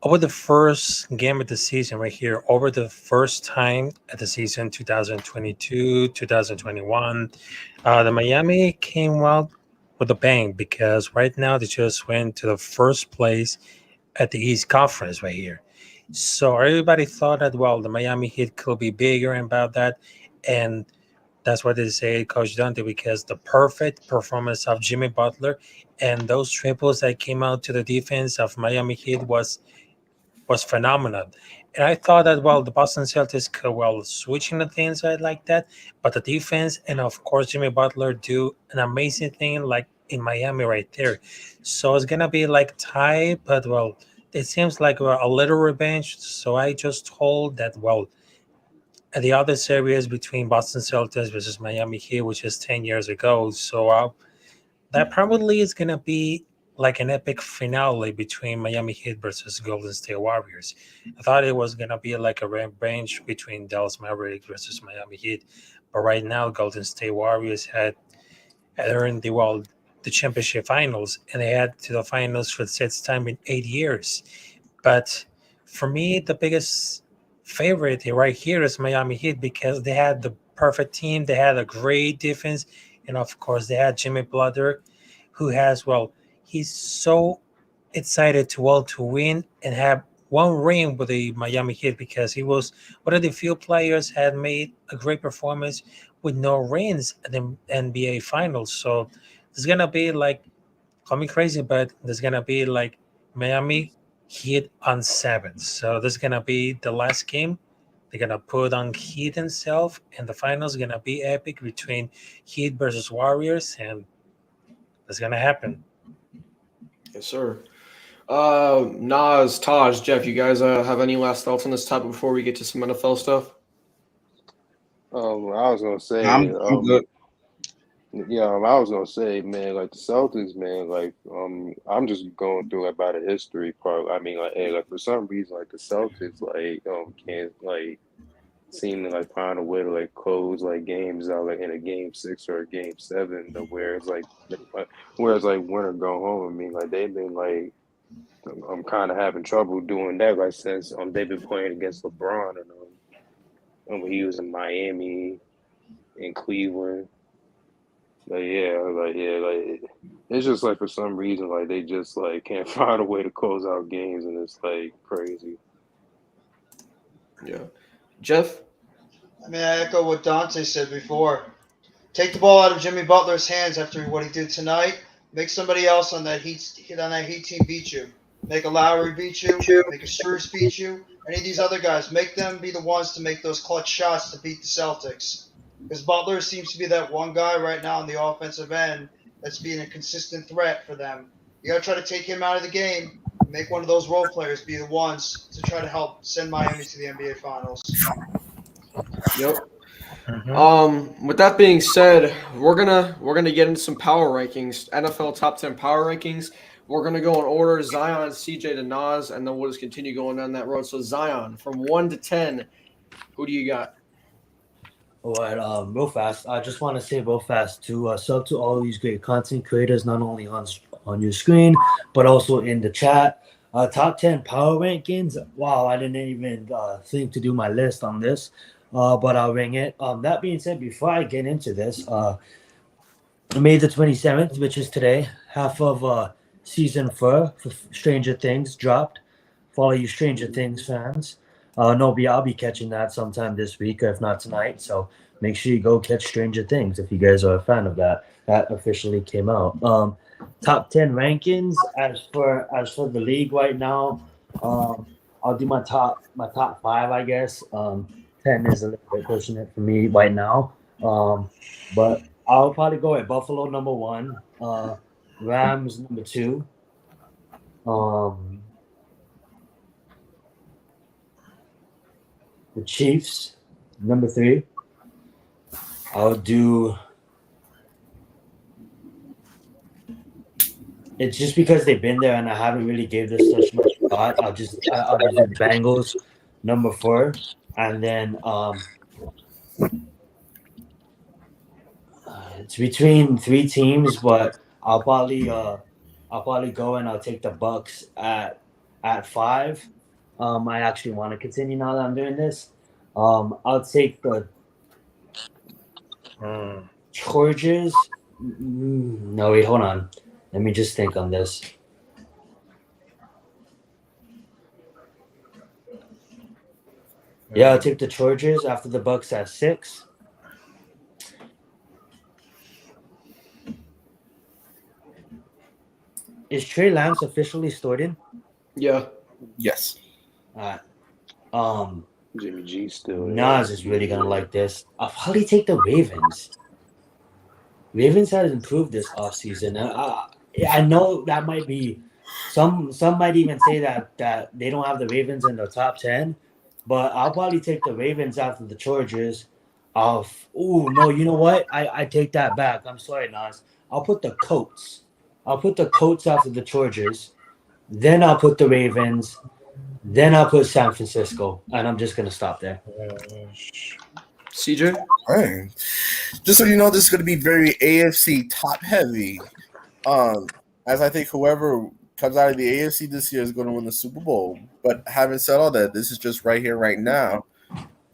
over the first game of the season right here, over the first time at the season 2022, 2021, the Miami came out with a bang, because right now they just went to the first place at the East Conference right here. So everybody thought that, the Miami Heat could be bigger about that. And that's what they say, Coach Dante, because the perfect performance of Jimmy Butler and those triples that came out to the defense of Miami Heat was phenomenal. And I thought that, the Boston Celtics could, switching the things like that, but the defense and, of course, Jimmy Butler do an amazing thing like in Miami right there. So it's going to be like tie, but, it seems like a little revenge. So I just told that, at the other series between Boston Celtics versus Miami Heat, which is 10 years ago. So that probably is going to be like an epic finale between Miami Heat versus Golden State Warriors. I thought it was going to be like a revenge between Dallas Mavericks versus Miami Heat. But right now, Golden State Warriors had earned the championship finals, and they had to the finals for the sixth time in 8 years. But for me, the biggest favorite right here is Miami Heat, because they had the perfect team. They had a great defense. And of course, they had Jimmy Butler, who has, he's so excited to win and have one ring with the Miami Heat, because he was one of the few players had made a great performance with no rings at the NBA Finals. So it's going to be like, call me crazy, but there's going to be like Miami Heat on 7. So this is going to be the last game. They're going to put on Heat himself, and the finals is going to be epic between Heat versus Warriors, and it's going to happen. Yes, sir. Nas, Taj, Jeff, you guys have any last thoughts on this topic before we get to some NFL stuff? I was gonna say, I'm good. yeah, I was gonna say, man, like the Celtics, man, like, I'm just going through like about the history part. I mean, like, hey, like for some reason, like the Celtics, like, can't like seem to like find a way to like close like games out like in a game 6 or a game 7, to where it's like, win or go home. I mean, like they've been like, I'm kind of having trouble doing that, like since they've been playing against LeBron and when he was in Miami, in Cleveland. Like it's just like for some reason like they just like can't find a way to close out games, and it's like crazy. Yeah. Jeff? I mean, I echo what Dante said before. Take the ball out of Jimmy Butler's hands after what he did tonight. Make somebody else on that Heat team beat you. Make a Lowry beat you. Make a Strus beat you. Any of these other guys, make them be the ones to make those clutch shots to beat the Celtics. Because Butler seems to be that one guy right now on the offensive end that's being a consistent threat for them. You got to try to take him out of the game. Make one of those role players be the ones to try to help send Miami to the NBA Finals. Yep. With that being said, we're gonna get into some power rankings, NFL top 10 power rankings. We're gonna go in order: Zion, CJ to Nas, and then we'll just continue going down that road. So Zion, from 1 to 10, who do you got? All right, real fast. I just want to say real fast to sub to all these great content creators, not only on your screen but also in the chat. Top 10 power rankings. Wow, I didn't even think to do my list on this, but I'll ring it. That being said, before I get into this, May the 27th, which is today, half of season 4 for Stranger Things dropped. Follow you Stranger Things fans. I'll be catching that sometime this week, or if not tonight. So make sure you go catch Stranger Things if you guys are a fan of that. That officially came out. Top 10 rankings as for the league right now. I'll do my top 5, I guess. 10 is a little bit pushing it for me right now. But I'll probably go at Buffalo number 1, Rams number 2. The Chiefs, number 3. I'll do. It's just because they've been there and I haven't really gave this such much thought. I'll just do Bengals, number 4, and then it's between 3 teams, but I'll probably go and I'll take the Bucks at 5. I actually want to continue now that I'm doing this. I'll take the Chargers. No, wait, hold on. Let me just think on this. Yeah, I'll take the Chargers after the Bucks at 6. Is Trey Lance officially starting? Yeah. Yes. Jimmy G still. Nas is really gonna like this. I'll probably take the Ravens. Ravens has improved this offseason. I know that might be some might even say that they don't have the Ravens in the top 10, but I'll probably take the Ravens after the Chargers. No, you know what? I take that back. I'm sorry, Nas. I'll put the Colts. I'll put the Colts after the Chargers. Then I'll put the Ravens. Then I'll put San Francisco. And I'm just going to stop there. CJ? All right. Just so you know, this is going to be very AFC top heavy. As I think whoever comes out of the AFC this year is going to win the Super Bowl. But having said all that, this is just right here, right now.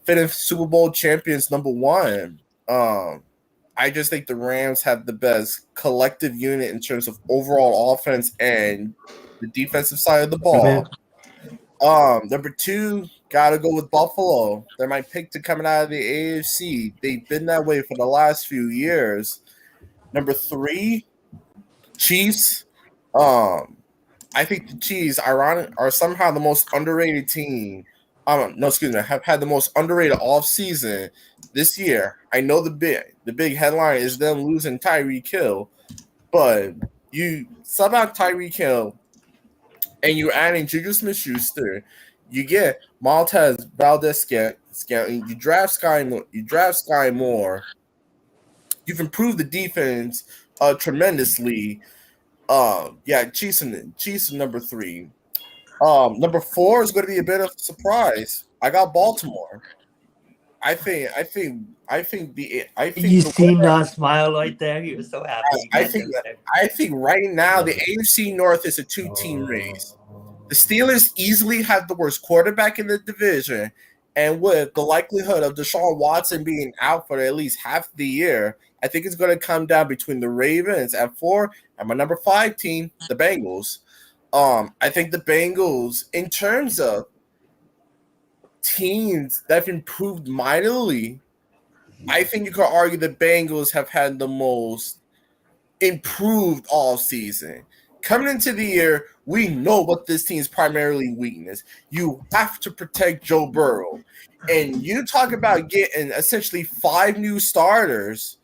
Fifth Super Bowl champions, number 1. I just think the Rams have the best collective unit in terms of overall offense and the defensive side of the ball. Number 2, gotta go with Buffalo. They're my pick to coming out of the AFC. They've been that way for the last few years. Number 3, Chiefs. I think the Chiefs are somehow the most underrated team. Have had the most underrated offseason this year. I know the big headline is them losing Tyreek Hill, but you sub out Tyreek Hill, and you're adding Juju Smith-Schuster, you get Montez Valdez-Scantling, you draft Sky Moore. You've improved the defense tremendously. Chiefs number 3. Number 4 is going to be a bit of a surprise. I got Baltimore. I think You seen that smile right there? You're so happy. I think right now the AFC North is a 2-team race. The Steelers easily have the worst quarterback in the division, and with the likelihood of Deshaun Watson being out for at least half the year, I think it's going to come down between the Ravens at 4 and my number 5 team, the Bengals. I think the Bengals, in terms of teams that have improved mightily, I think you could argue the Bengals have had the most improved all season. Coming into the year, we know what this team's primarily weakness. You have to protect Joe Burrow. And you talk about getting essentially 5 new starters.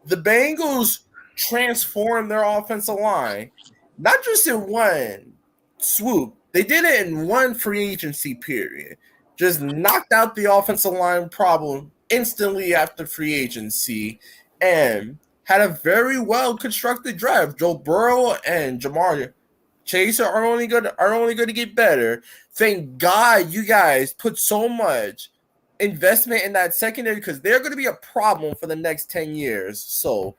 The Bengals transformed their offensive line, not just in one swoop. They did it in one free agency period. Just knocked out the offensive line problem instantly after free agency and had a very well constructed draft. Joe Burrow and Jamar Chase are only going to get better. Thank God you guys put so much investment in that secondary because they're going to be a problem for the next 10 years. So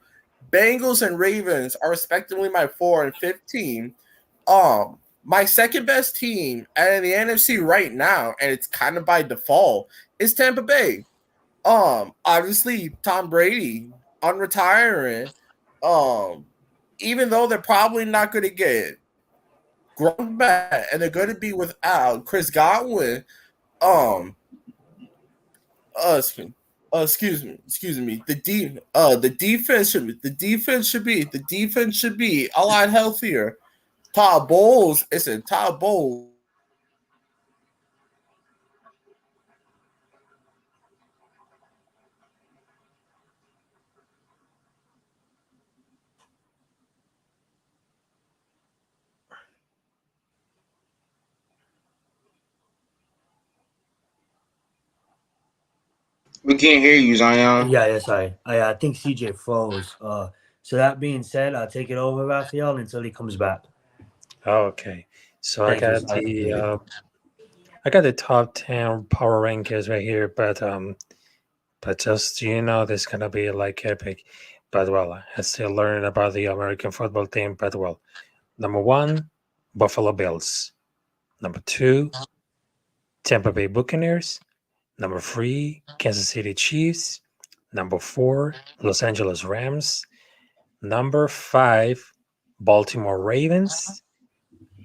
Bengals and Ravens are respectively my 4 and 5th team. My second best team out of the NFC right now, and it's kind of by default, is Tampa Bay. Obviously Tom Brady unretiring. Even though they're probably not going to get Gronk back, and they're going to be without Chris Godwin. Excuse me. The defense should be a lot healthier. Todd Bowles. We can't hear you, Zion. Yeah, sorry. I think CJ froze. So that being said, I'll take it over, Raphael, until he comes back. Okay. So Thank I you, got Zion. I got the top 10 power rankings right here, but just there's gonna be like epic. But well, I still learning about the American football team. But well, number 1, Buffalo Bills. Number 2, Tampa Bay Buccaneers. Number 3, Kansas City Chiefs. Number 4, Los Angeles Rams. Number 5, Baltimore Ravens.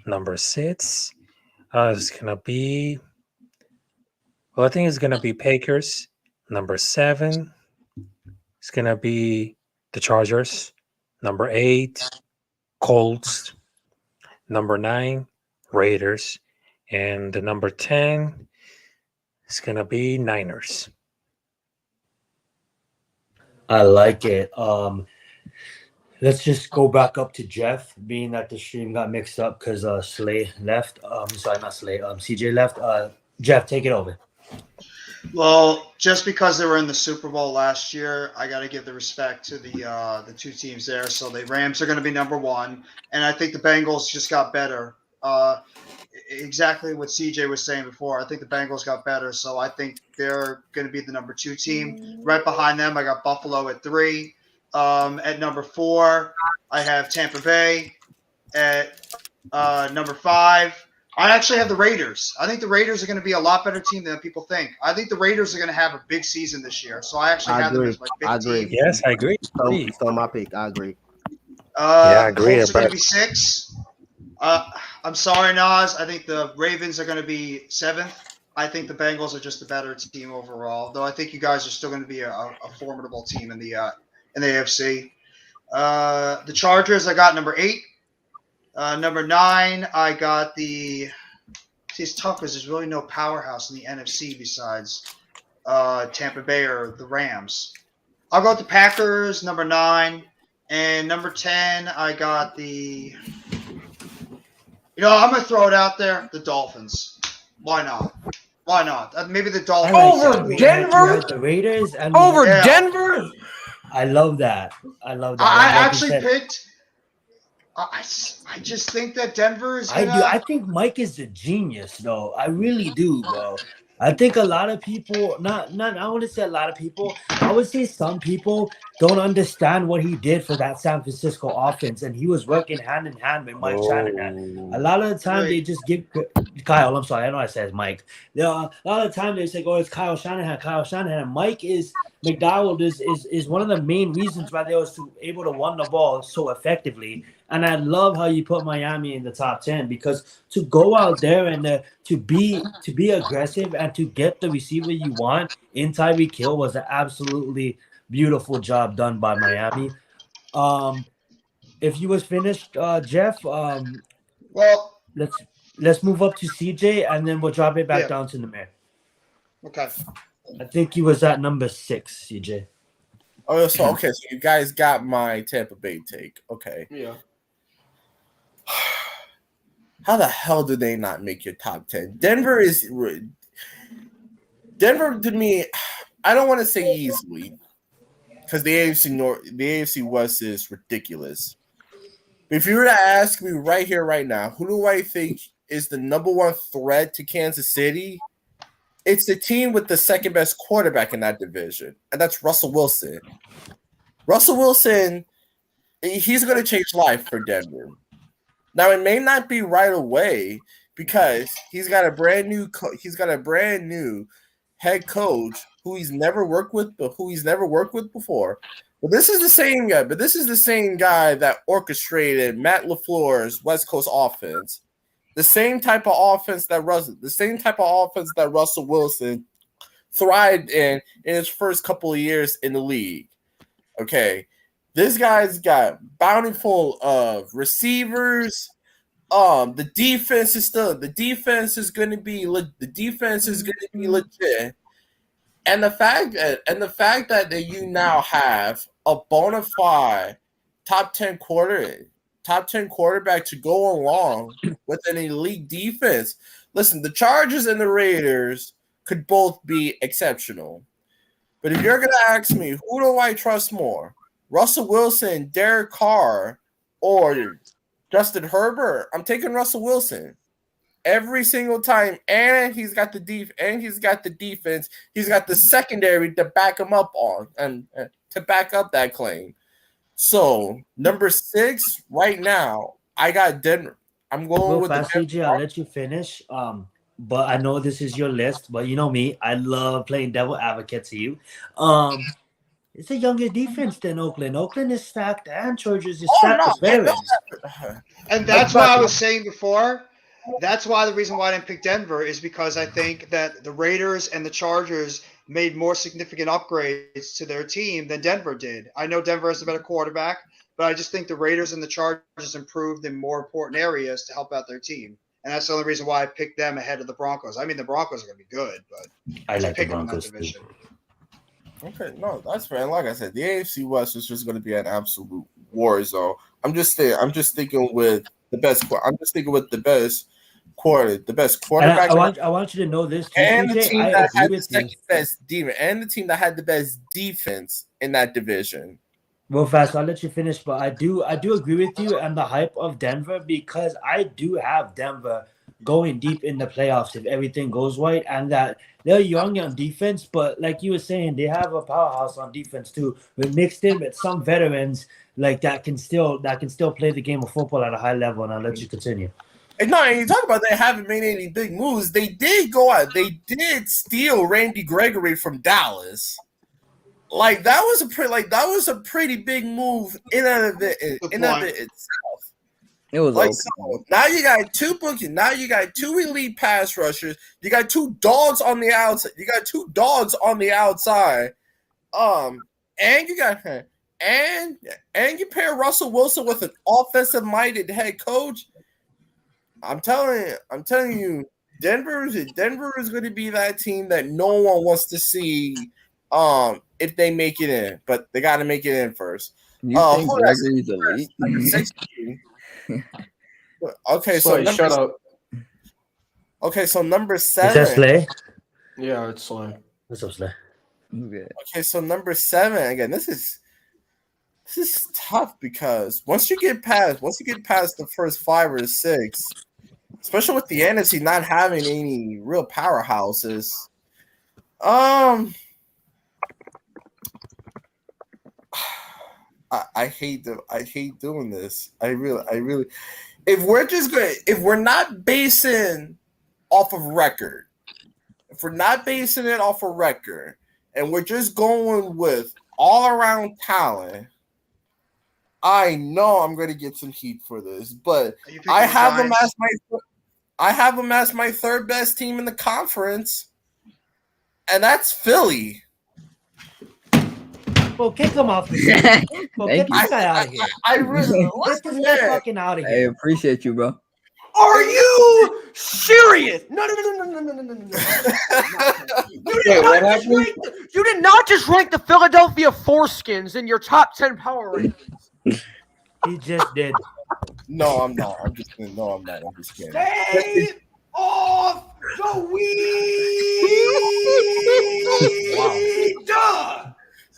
Number 6, it's gonna be. Well, I think it's gonna be Packers. Number 7, it's gonna be the Chargers. Number 8, Colts. Number 9, Raiders, and the number 10 is gonna be Niners. I like it. Let's just go back up to Jeff, being that the stream got mixed up because Slay left. Sorry, not Slay. CJ left. Jeff, take it over. Well, just because they were in the Super Bowl last year, I got to give the respect to the 2 teams there. So the Rams are going to be number 1, and I think the Bengals just got better. Exactly what CJ was saying before. I think the Bengals got better, so I think they're going to be the number 2 team. Right behind them, I got Buffalo at 3. At number 4, I have Tampa Bay. At number 5, I actually have the Raiders. I think the Raiders are going to be a lot better team than people think. I think the Raiders are going to have a big season this year, so I actually have them as my 5th team. Yes, I agree. So my pick. I agree. I agree. Colts are going to be 6. I'm sorry, Nas. I think the Ravens are going to be 7th. I think the Bengals are just a better team overall, though I think you guys are still going to be a formidable team in the AFC. The Chargers, I got number 8. Number 9, I got the – see, it's tough because there's really no powerhouse in the NFC besides Tampa Bay or the Rams. I'll go with the Packers, number 9. And number 10, I got the You know, I'm gonna throw it out there. The Dolphins. Why not? Why not? Maybe the I Dolphins. like Over that. We had- Denver? we had the Raiders and Over Yeah. Denver? I love that. I love that. I And like you actually said, picked. I just think that Denver is I gonna. do. I think Mike is a genius, though. I really do, bro. I think a lot of people, not, I wouldn't say a lot of people. I would say some people don't understand what he did for that San Francisco offense, and he was working hand in hand with Mike Shanahan. A lot of the time, they just give Kyle. I'm sorry, I know I said Mike. A lot of the time they say, "Oh, it's Kyle Shanahan." Kyle Shanahan. Mike is McDowell is one of the main reasons why they was able to run the ball so effectively. And I love how you put Miami in the top 10 because to go out there and to be aggressive and to get the receiver you want in Tyreek Hill was an absolutely beautiful job done by Miami. If you was finished, Jeff, Well, let's move up to CJ and then we'll drop it back Yeah. down to Namir. okay. I think he was at number 6, CJ. Oh, so okay, so you guys got my Tampa Bay take. Okay. Yeah. How the hell did they not make your top 10? Denver to me, I don't want to say easily because the AFC West is ridiculous. If you were to ask me right here, right now, who do I think is the number one threat to Kansas City? It's the team with the second best quarterback in that division, and that's Russell Wilson. Russell Wilson, he's going to change life for Denver. Now it may not be right away because he's got a brand new head coach who he's never worked with before. But this is the same guy. But this is the same guy that orchestrated Matt LaFleur's West Coast offense. The same type of offense that Russell Wilson thrived in his first couple of years in the league. Okay. This guy's got bountiful of receivers. The defense is going to be legit. And the fact that you now have a bona fide top 10 quarterback to go along with an elite defense. Listen, the Chargers and the Raiders could both be exceptional. But if you're going to ask me, who do I trust more? Russell Wilson, Derek Carr, or Justin Herbert? I'm taking Russell Wilson every single time, and he's got the defense. He's got the secondary to back him up on and to back up that claim. So number 6 right now, I got Denver. I'm going with fast, CJ. I'll let you finish. But I know this is your list, but you know me, I love playing devil advocate to you. It's a younger defense than Oakland. Oakland is stacked, and Chargers is stacked with veterans. And that's why I was saying before. That's why the reason why I didn't pick Denver is because I think that the Raiders and the Chargers made more significant upgrades to their team than Denver did. I know Denver has a better quarterback, but I just think the Raiders and the Chargers improved in more important areas to help out their team. And that's the only reason why I picked them ahead of the Broncos. I mean, the Broncos are going to be good, but I like the pick them in that Broncos division. Okay, no, that's fair. And like I said, the AFC West is just going to be an absolute war zone. I'm just thinking with the best. I'm just thinking with the best quarterback. I want you to know this too, and the CJ. team I that agree had the with you. second best defense, and the team that had the best defense in that division. Well, fast. I'll let you finish, but I do agree with you and the hype of Denver because I do have Denver going deep in the playoffs if everything goes right, and that they're young on defense, but like you were saying, they have a powerhouse on defense too. We're mixed in with some veterans like that can still play the game of football at a high level. And I'll let you continue. And no, and you talk about they haven't made any big moves. They did go out. They did steal Randy Gregory from Dallas. Like that was a pretty big move in and of itself. It was like okay. So now you got two bookies. Now you got 2 elite pass rushers. You got 2 dogs on the outside. And you got and you pair Russell Wilson with an offensive minded head coach. I'm telling you, Denver is going to be that team that no one wants to see if they make it in, but they got to make it in first. You think Gregory's elite? Okay, so Slay, shut up. Okay, so number Is that 7. Slay? Yeah, it's Slay. What's up, Slay? Okay. Okay, so number 7 again. This is tough because once you get past the first 5 or 6, especially with the NFC not having any real powerhouses, I hate doing this. I really. If we're not basing off of record, and we're just going with all around talent, I know I'm going to get some heat for this, but Are you picking I the have them Giants? as my third best team in the conference, and that's Philly. Well, kick him off the team. Well, get Thank this guy out of here. I really Get this guy fucking out of I here. appreciate you, bro. Are you serious? No. You did not just rank the Philadelphia Foreskins in your top 10 power rankings. He just did. No, I'm not. I'm just kidding. No, I'm not. I'm just kidding. Stay off the weed.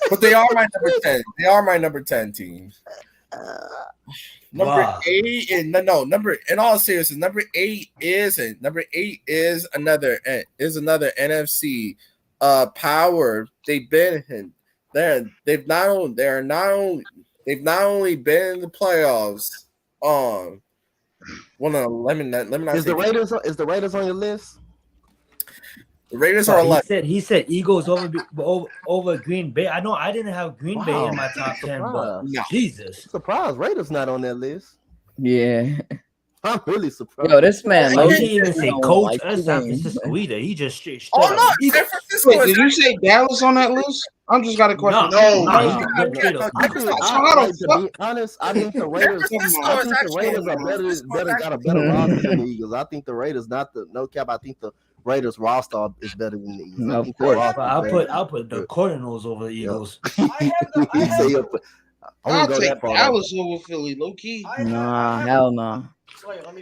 But they are my number 10. They are my number 10 teams. Number Wow. 8 and number in all seriousness, number 8 is another NFC power. They've not only been in the playoffs. Well, no, let me not Is say the Raiders on your list? the Raiders are 11. He said Eagles over Green Bay. I know I didn't have Green Bay in my top 10, but No. Jesus. Surprised Raiders not on that list. Yeah. I'm really surprised. Yo, this man. He low-key didn't even say don't coach like or the San game. Francisco either. He just straight Oh up no, Eagles. San Francisco Wait, is did you say Dallas on that list? I'm just got a question. No. he went straight up I Eagles. think, to be honest, I think the Raiders. I think the Raiders are got a better roster than the Eagles. I think the Raiders, no cap. I think the Raiders roster is better than the Eagles. I Of think the course. roster is I'll better. put the Cardinals over the Eagles. He say I I'll wouldn't go take that far. Dallas over Philly, low key. Nah, hell no.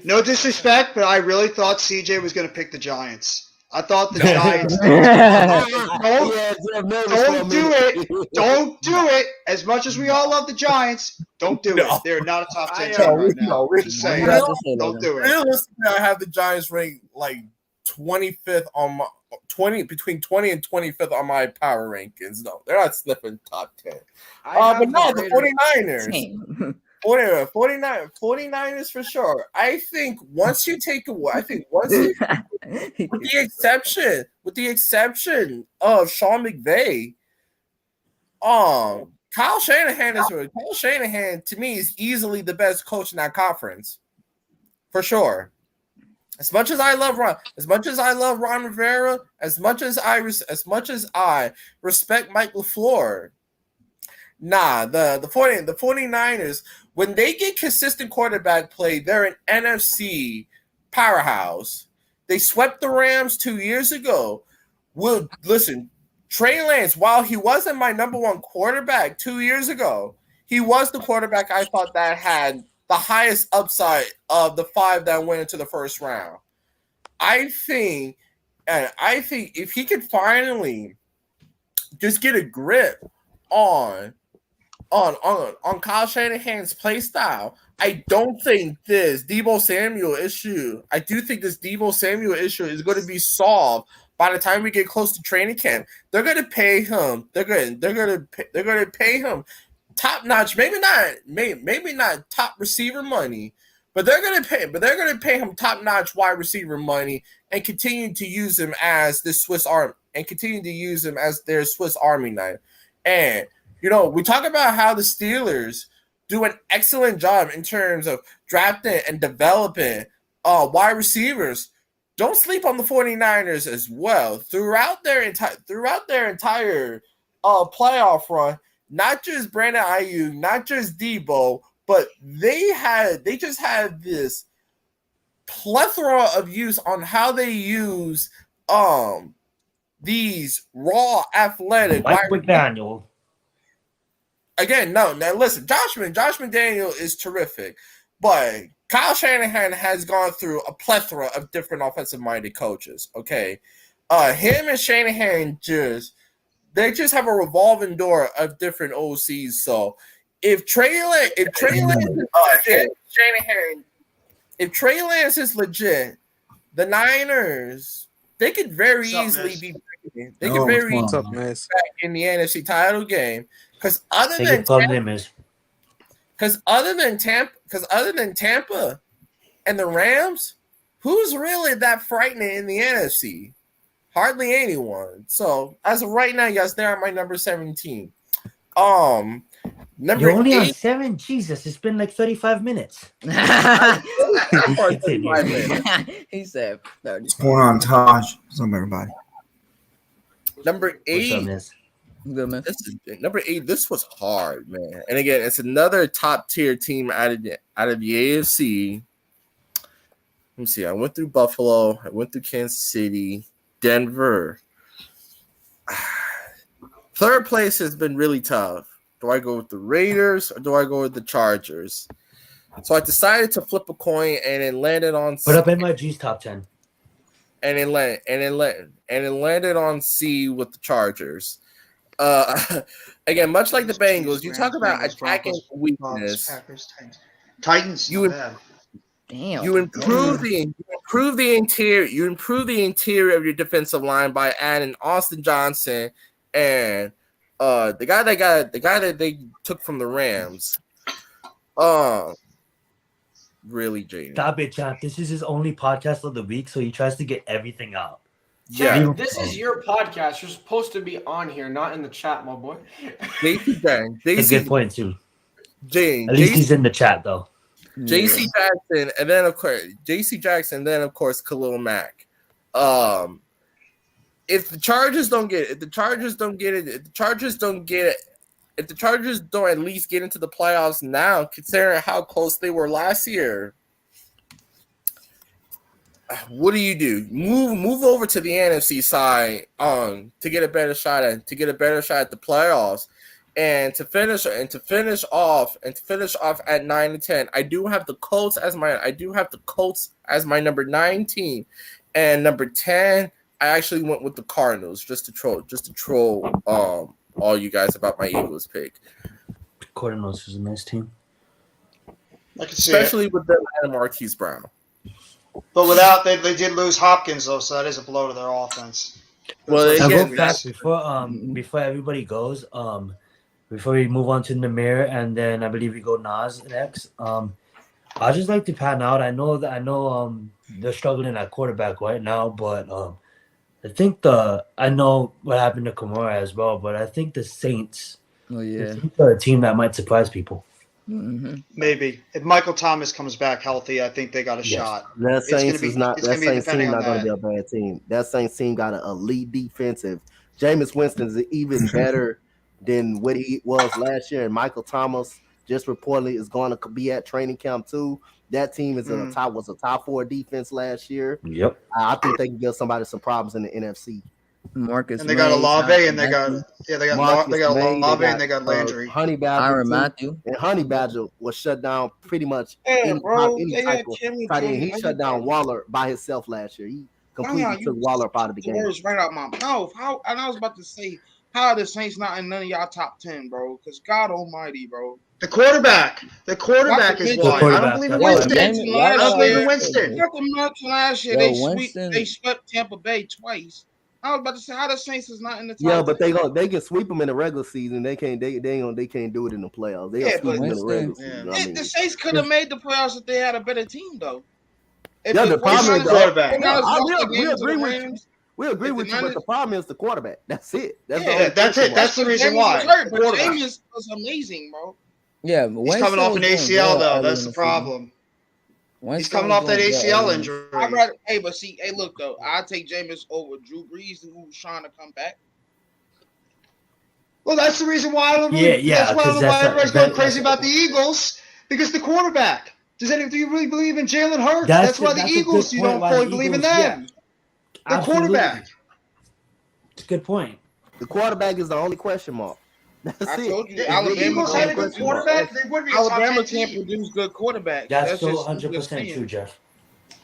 No disrespect, but I really thought CJ was going to pick the Giants. I thought the Giants. Don't do it. Don't do it. As much as we all love the Giants, don't do it. They're not a top 10 team right now. Just saying. You have to say that. Don't do it. realistically, I have the Giants ranked like 25th on my between 20 and 25th on my power rankings. No, they're not slipping top 10. But no, the 49ers. Damn. 49ers for sure. I think once you take away, with the exception of Sean McVay, Kyle Shanahan to me is easily the best coach in that conference, for sure. As much as I love Ron Rivera, as much as I respect Mike LaFleur, the 49ers, when they get consistent quarterback play, they're an NFC powerhouse. They swept the Rams 2 years ago. Listen, Trey Lance, while he wasn't my number one quarterback 2 years ago, he was the quarterback I thought that had the highest upside of the 5 that went into the first round. I think if he could finally just get a grip on Kyle Shanahan's play style, I don't think this Deebo Samuel issue. I do think this Deebo Samuel issue is going to be solved by the time we get close to training camp. They're going to pay him. They're going to pay him top notch. Maybe not top receiver money, but they're going to pay him top notch wide receiver money and continue to use him as the Swiss Army and continue to use him as their Swiss Army knife. And we talk about how the Steelers do an excellent job in terms of drafting and developing wide receivers. Don't sleep on the 49ers as well. Throughout their entire playoff run, not just Brandon Ayuk, not just Deebo, but they just had this plethora of use on how they use these raw athletic Mike McDaniel. Again, no. Now listen, Josh McDaniel is terrific, but Kyle Shanahan has gone through a plethora of different offensive-minded coaches. Okay, him and Shanahan they just have a revolving door of different OCs. So if Trey Lance is legit, the Niners, they could very easily be back in the NFC title game. Because other than Tampa and the Rams, who's really that frightening in the NFC? Hardly anyone. So as of right now, yes, they're at my number 17. Number You're only 8. on 7? Jesus, it's been like 35 minutes. He said 30. What's going on, Taj? What's up, everybody? Number 8. What's up, miss? Good, man. Number 8. This was hard, man. And again, it's another top tier team out of the AFC. Let me see. I went through Buffalo. I went through Kansas City, Denver. Third place has been really tough. Do I go with the Raiders or do I go with the Chargers? So I decided to flip a coin and it landed on. Put up MIG's top 10. And it landed on C with the Chargers. Again, much like the Bengals, you talk about attacking weakness. Titans. Damn. You improve the interior of your defensive line by adding Austin Johnson and the guy that they took from the Rams. Really, Jaden. Stop it, champ. This is his only podcast of the week, so he tries to get everything out. Yeah, This is your podcast. You're supposed to be on here, not in the chat, my boy. That's a good point too. Jane, At least he's in the chat though. JC Jackson, and then of course Khalil Mack. If the Chargers don't at least get into the playoffs now, considering how close they were last year, what do? Move over to the NFC side to get a better shot at the playoffs. And to finish off at 9 and 10, I do have the Colts as my number 9 team, and number 10, I actually went with the Cardinals just to troll all you guys about my Eagles pick. Cardinals is a nice team, especially with them and Marquise Brown. But without they did lose Hopkins though, so that is a blow to their offense. Well, I'll go back before everybody goes. Before we move on to Namir, and then I believe we go Nas next. I just like to pan out. I know they're struggling at quarterback right now, but I know what happened to Kamara as well, but I think the Saints are a team that might surprise people. Mm-hmm. Maybe if Michael Thomas comes back healthy, I think they got a shot. That Saints team not going that. to be a bad team. That Saints team got an elite defensive. Jameis Winston is even better than what he was last year, and Michael Thomas just reportedly is going to be at training camp too. That team was a top 4 defense last year. Yep, I think they can give somebody some problems in the NFC. Marcus, and they got Olave, and they got Olave, and they got Landry. Honey Badger, and Honey Badger was shut down pretty much. He shut down Waller by himself last year. He completely took Waller up out of the game. Words right out my mouth. And I was about to say, how are the Saints not in none of y'all top 10, bro? Because God Almighty, bro. The quarterback is why. I don't believe in Winston. I don't believe in Winston. Not the month last year, they swept Tampa Bay twice. I was about to say how the Saints is not in the top. Yeah, but they can sweep them in the regular season. They can't do it in the playoffs. The Saints could have made the playoffs if they had a better team, though. The problem is the quarterback. We agree with you, but the problem is the quarterback. That's it. That's it. That's the reason why. But Jameis was amazing, bro. Yeah, he's coming off an ACL though. That's the problem. He's coming off that ACL injury. Look though, I take Jameis over Drew Brees, who's trying to come back. Well, that's the reason why I don't really. That's why everybody's going crazy about the Eagles, because the quarterback. Do you really believe in Jalen Hurts? That's why the Eagles. You don't fully believe in them. The quarterback. It's a good point. The quarterback is the only question mark. That's I it. told you, If the Alabama Eagles had a good can't quarterback, they would be a top Alabama 10 can't team. produce good quarterbacks. That's still I'm 100% just true, saying. Jeff.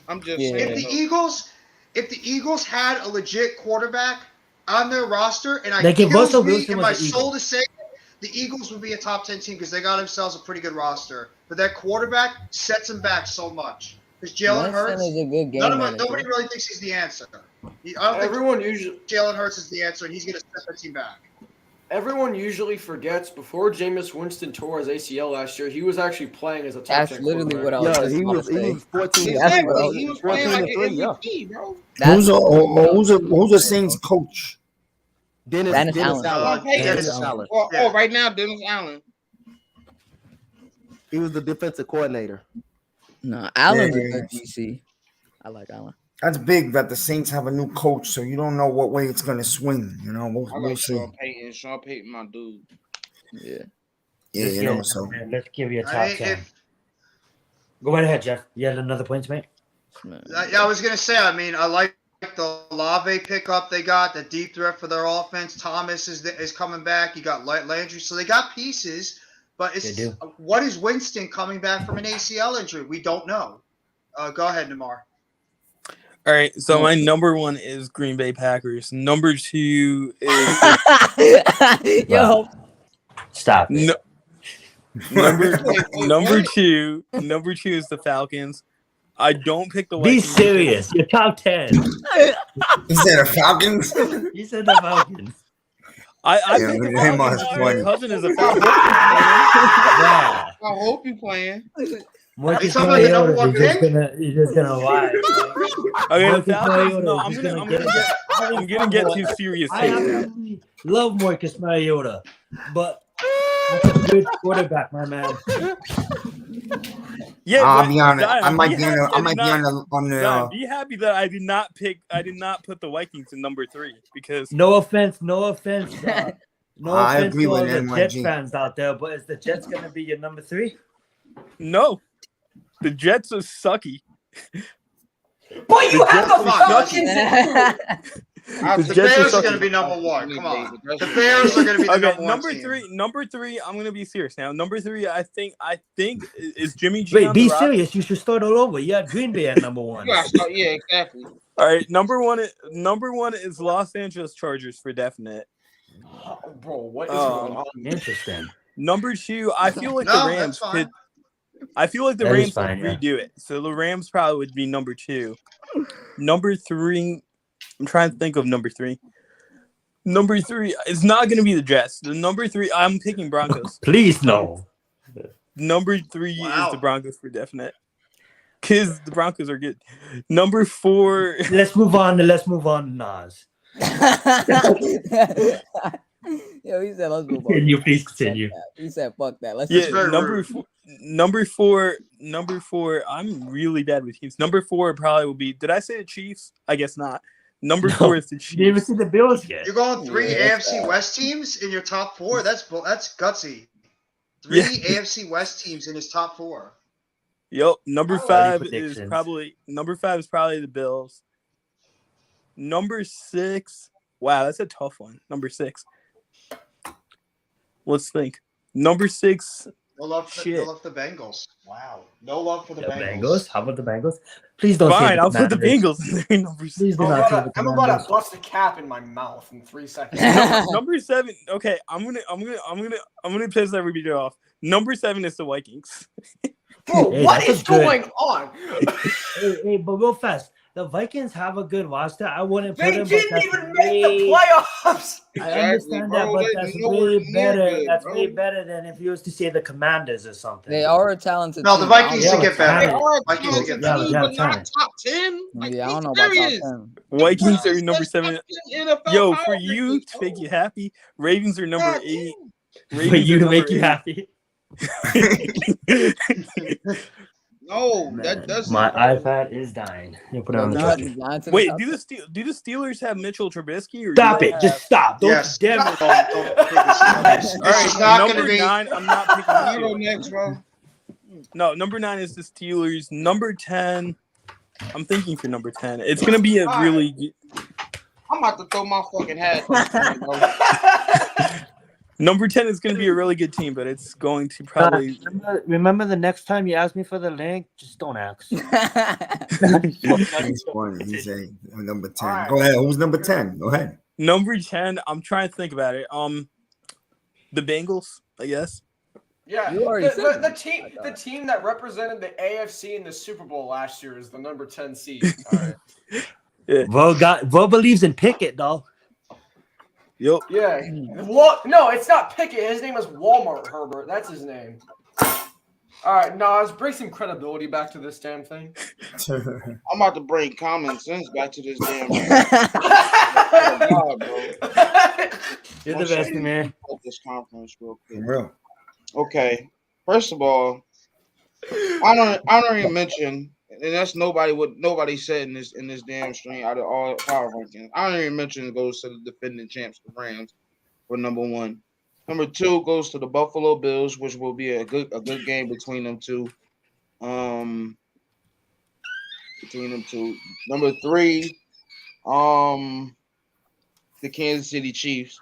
I'm just Yeah. saying. If the Eagles had a legit quarterback on their roster, and Like if kills Russell me Wilson in was my an soul Eagle. to say it, the Eagles would be a top 10 team because they got themselves a pretty good roster. But that quarterback sets them back so much. Because Jalen Winston Hurts, is a good game manager. nobody really thinks he's the answer. I don't think Everyone usually Jalen Hurts is the answer, and he's going to set the team back. Everyone usually forgets before Jameis Winston tore his ACL last year, he was actually playing as a top That's 10 literally what I quarterback. was Yeah, just he about to was say. 14. That's what I Exactly. was He was just playing about like to an say. MVP, bro. Who's the Saints coach? Dennis Allen. Allen. Dennis Dennis Allen. Oh, right now, Dennis Allen. He was the defensive coordinator. No, Allen's Yeah. a good GC. I like Allen. That's big that the Saints have a new coach, so you don't know what way it's gonna swing. You know, I we'll like see. Sean Payton. Sean Payton, my dude. Yeah. Yeah, Let's you get know. it, So man. Let's give you a I top mean, 10. Go right ahead, Jeff. You had another point to make? I was going to say, I mean, I like the Olave pickup they got, the deep threat for their offense. Thomas is coming back. You got Landry. So they got pieces, but They do. what is Winston coming back from an ACL injury? We don't know. Go ahead, Namar. All right, so my number one is Green Bay Packers. Number two is Yo, Stop it. number two is the Falcons. I don't pick the Be Vikings. serious. You're top 10. he said the Falcons. You said the Falcons. I Yeah, picked the him on Falcons. his My point. cousin is a Falcon. Yeah. I hope you playing. Marcus talking about the number one Mariota, he's just gonna lie. Okay, the Marcus Falcons. Mariota No, is I'm just gonna get too serious. I here. absolutely love Marcus Mariota, but that's a good quarterback, my man. Yeah, I'll but be honest. Zion, I might be happy on the. Zion, be happy that I did not put the Vikings in number 3 because No offense. No I offense agree to all with the Jets NYG. fans out there, but is the Jets gonna be your number 3? no, the Jets are sucky. But you have the Come on, Falcons. The Jets Bears are are going to sucky. be number one. Come on. The Bears are going to be the Okay, number one team. number three. I'm gonna be serious now. Number 3, I think is Jimmy G. Wait, on be the roster? serious. You should start all over. You had Green Bay at number 1. Yeah, exactly. All right, number one is Los Angeles Chargers for definite. Bro, what is going on? Interesting. Number 2, I feel like No, the Rams that's fine. could. I feel like the That is Rams fine, could yeah. redo it. So the Rams probably would be number 2. Number 3, I'm trying to think of number 3. Number 3, it's not going to be the Jets. The number 3, I'm picking Broncos. Please no. Number 3 Wow. is the Broncos for definite. Because the Broncos are good. Number 4, Let's move on. Nas. Yo, he said, let's move on. Continue, please continue. He said, fuck that. Let's yeah, just very number four. I'm really bad with teams. Number 4 probably will be. Did I say the Chiefs? I guess not. Number No. 4 is the You didn't even Chiefs. see the Bills yet. You're going 3 Yeah, that's AFC bad. West teams in your top 4? That's gutsy. 3 Yeah. AFC West teams in his top 4. Yep. Number Alrighty, 5 is predictions. probably the Bills. Number 6. Wow, that's a tough one. Number 6. Let's think. Number 6. No love for Shit. the Bengals. Wow. No love for the The Bengals. Bengals? How about the Bengals? Please don't say Fine, I'll put the Commanders. Bengals in there. Number 6. Please do I'm not say the about to Commanders. bust the cap in my mouth in 3 seconds. Number 7. Okay, I'm gonna piss everybody off. Number 7 is the Vikings. Bro, Hey, what that's is good. going on? Hey, but real fast. The Vikings have a good roster. I wouldn't put They them, but didn't that's even make the way- playoffs. I understand that, bro. but They that's nowhere way near better. good, That's bro. way better than if you was to say the Commanders or something. They are a talented No, the team. I don't Vikings Yeah, should know. get but better. They are a Vikings should get talented Yeah, better. team, yeah, but not talent. top 10. Like, Yeah, I don't be know about top serious. 10. Vikings are number That's 7. top 10 NFL Yo, power for you rankings, to make bro. you happy, Ravens are number God 8. For Ravens you are to number make you 8. happy. No, that doesn't. My bro. iPad is dying. You put it on the Not- charger. not to the Wait, top do 10. the Steelers have Mitchell Trubisky? Or Stop do they it. Just have- stop. Don't Yes. damn it. Don't pick the Steelers. All This right, is not going number to be. 9. I'm not picking the You go Steelers. next, bro. No, number 9 is the Steelers. Number 10. I'm thinking for number 10. It's gonna be a really. I'm about to throw my fucking hat. Number 10 is going to be a really good team, but it's going to probably. Remember the next time you ask me for the link, just don't ask. He's funny. He's a number 10. All right. Go ahead. Who's number 10? Go ahead. Number 10, I'm trying to think about it. The Bengals, I guess. Yeah, You already said the team that represented the AFC in the Super Bowl last year is the number 10 seed. All right. Bo believes in Pickett, though. Yep. Yeah. No, it's not Pickett. His name is Walmart Herbert. That's his name. All right, Nas, bring some credibility back to this damn thing. I'm about to bring common sense back to this damn. God, bro. You're the best, man. This conference real quick. For real. Okay. First of all, I don't even mention, and that's what nobody said in this damn stream out of all power rankings. I don't even mention it goes to the defending champs, the Rams, for number 1. Number 2 goes to the Buffalo Bills, which will be a good game between them two. Number 3, the Kansas City Chiefs.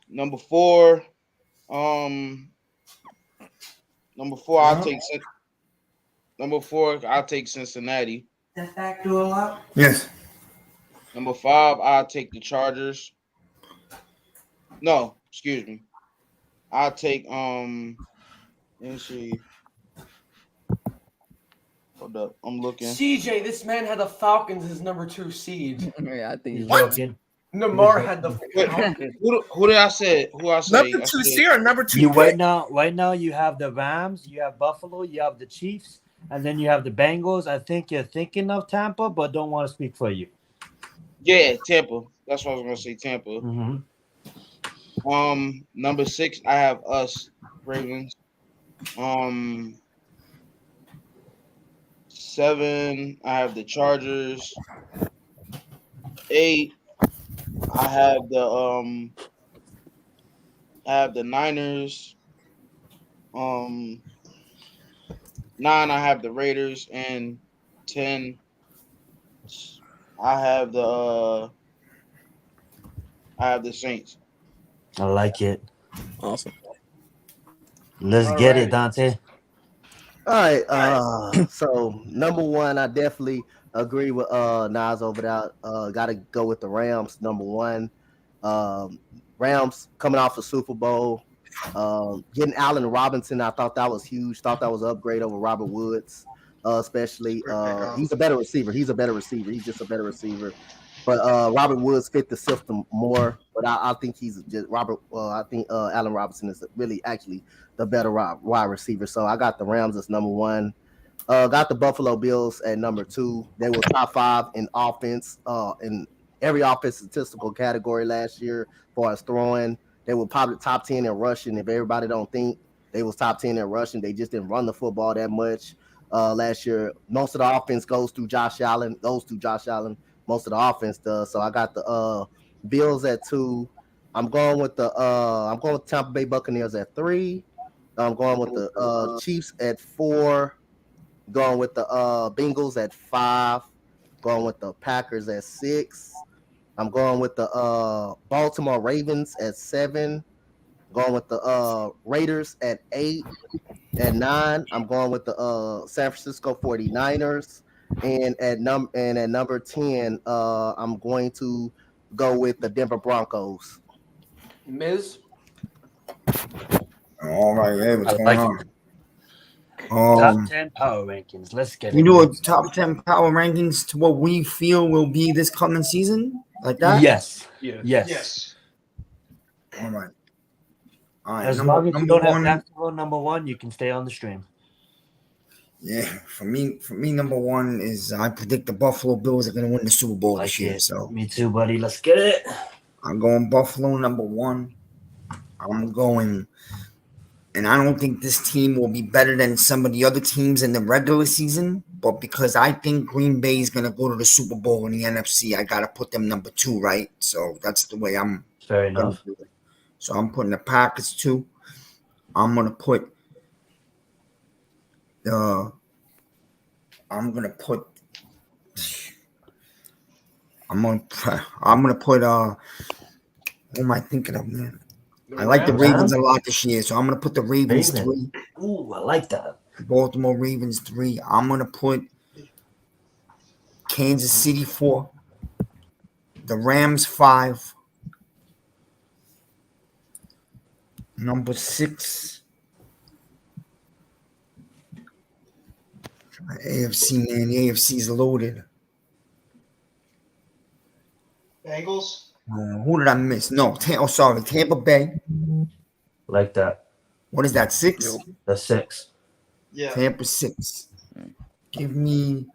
Number 4, I'll take Cincinnati. Does that do a lot? Yes. Number 5, I'll take the Chargers. No, excuse me. I'll take let me see. Hold up, I'm looking. CJ, this man had the Falcons as number 2 seed. Yeah, I think he's joking. Namar had the Falcons. Who did I say? Who I say? Number 2 seed or number 2 You pick? right now you have the Rams, you have Buffalo, you have the Chiefs, and then you have the Bengals. I think you're thinking of Tampa, but don't want to speak for you. Yeah, Tampa. That's what I was gonna say. Tampa. Mm-hmm. Number 6, I have us, Ravens. 7, I have the Chargers. 8, I have the Niners. 9, I have the Raiders, and 10, I have the Saints. I like it. Awesome. Let's All get right. it, Dante. All right. So number 1, I definitely agree with Nas over there. Gotta go with the Rams, number 1. Rams coming off the Super Bowl. Getting Allen Robinson, I thought that was huge. Thought that was an upgrade over Robert Woods, especially. He's a better receiver. He's just a better receiver. But Robert Woods fit the system more. But I think he's just Allen Robinson is really actually the better wide receiver. So I got the Rams as number 1. Got the Buffalo Bills at number 2. They were top 5 in offense in every offense statistical category last year as far as throwing. They were probably top 10 in rushing. If everybody don't think they was top 10 in rushing, they just didn't run the football that much last year. Most of the offense goes through Josh Allen. Most of the offense does. So I got the Bills at 2. I'm going with Tampa Bay Buccaneers at 3. I'm going with the Chiefs at 4. Going with the Bengals at 5. Going with the Packers at 6. I'm going with the Baltimore Ravens at 7. Going with the Raiders at 8. At 9, I'm going with the San Francisco 49ers. And at number 10, I'm going to go with the Denver Broncos. Miz? All right, hey, what's I going like on? Top 10 power rankings. Let's get We it. do a top 10 power rankings to what we feel will be this coming season, like that. Yes. Yeah. Yes. All right. All right. As long as you don't have one. Jacksonville number 1, you can stay on the stream. Yeah, for me, number 1 is I predict the Buffalo Bills are going to win the Super Bowl this year. So Me too, buddy. Let's get it. I'm going Buffalo number 1. I'm going, and I don't think this team will be better than some of the other teams in the regular season, but because I think Green Bay is going to go to the Super Bowl in the NFC, I got to put them number 2, right? So that's the way I'm. Fair enough. Do it. So I'm putting the Packers 2. I'm going to put the Who am I thinking of, man? The I like the Rams? Ravens a lot this year, so I'm gonna put the Ravens Ravens. 3. Ooh, I like that. Baltimore Ravens 3. I'm gonna put Kansas City 4. The Rams 5. Number 6. AFC, man. The AFC's loaded. Bengals. Who did I miss? No, sorry, Tampa Bay. Like that. What is that? 6? That's 6. Yeah. Tampa 6. Give me.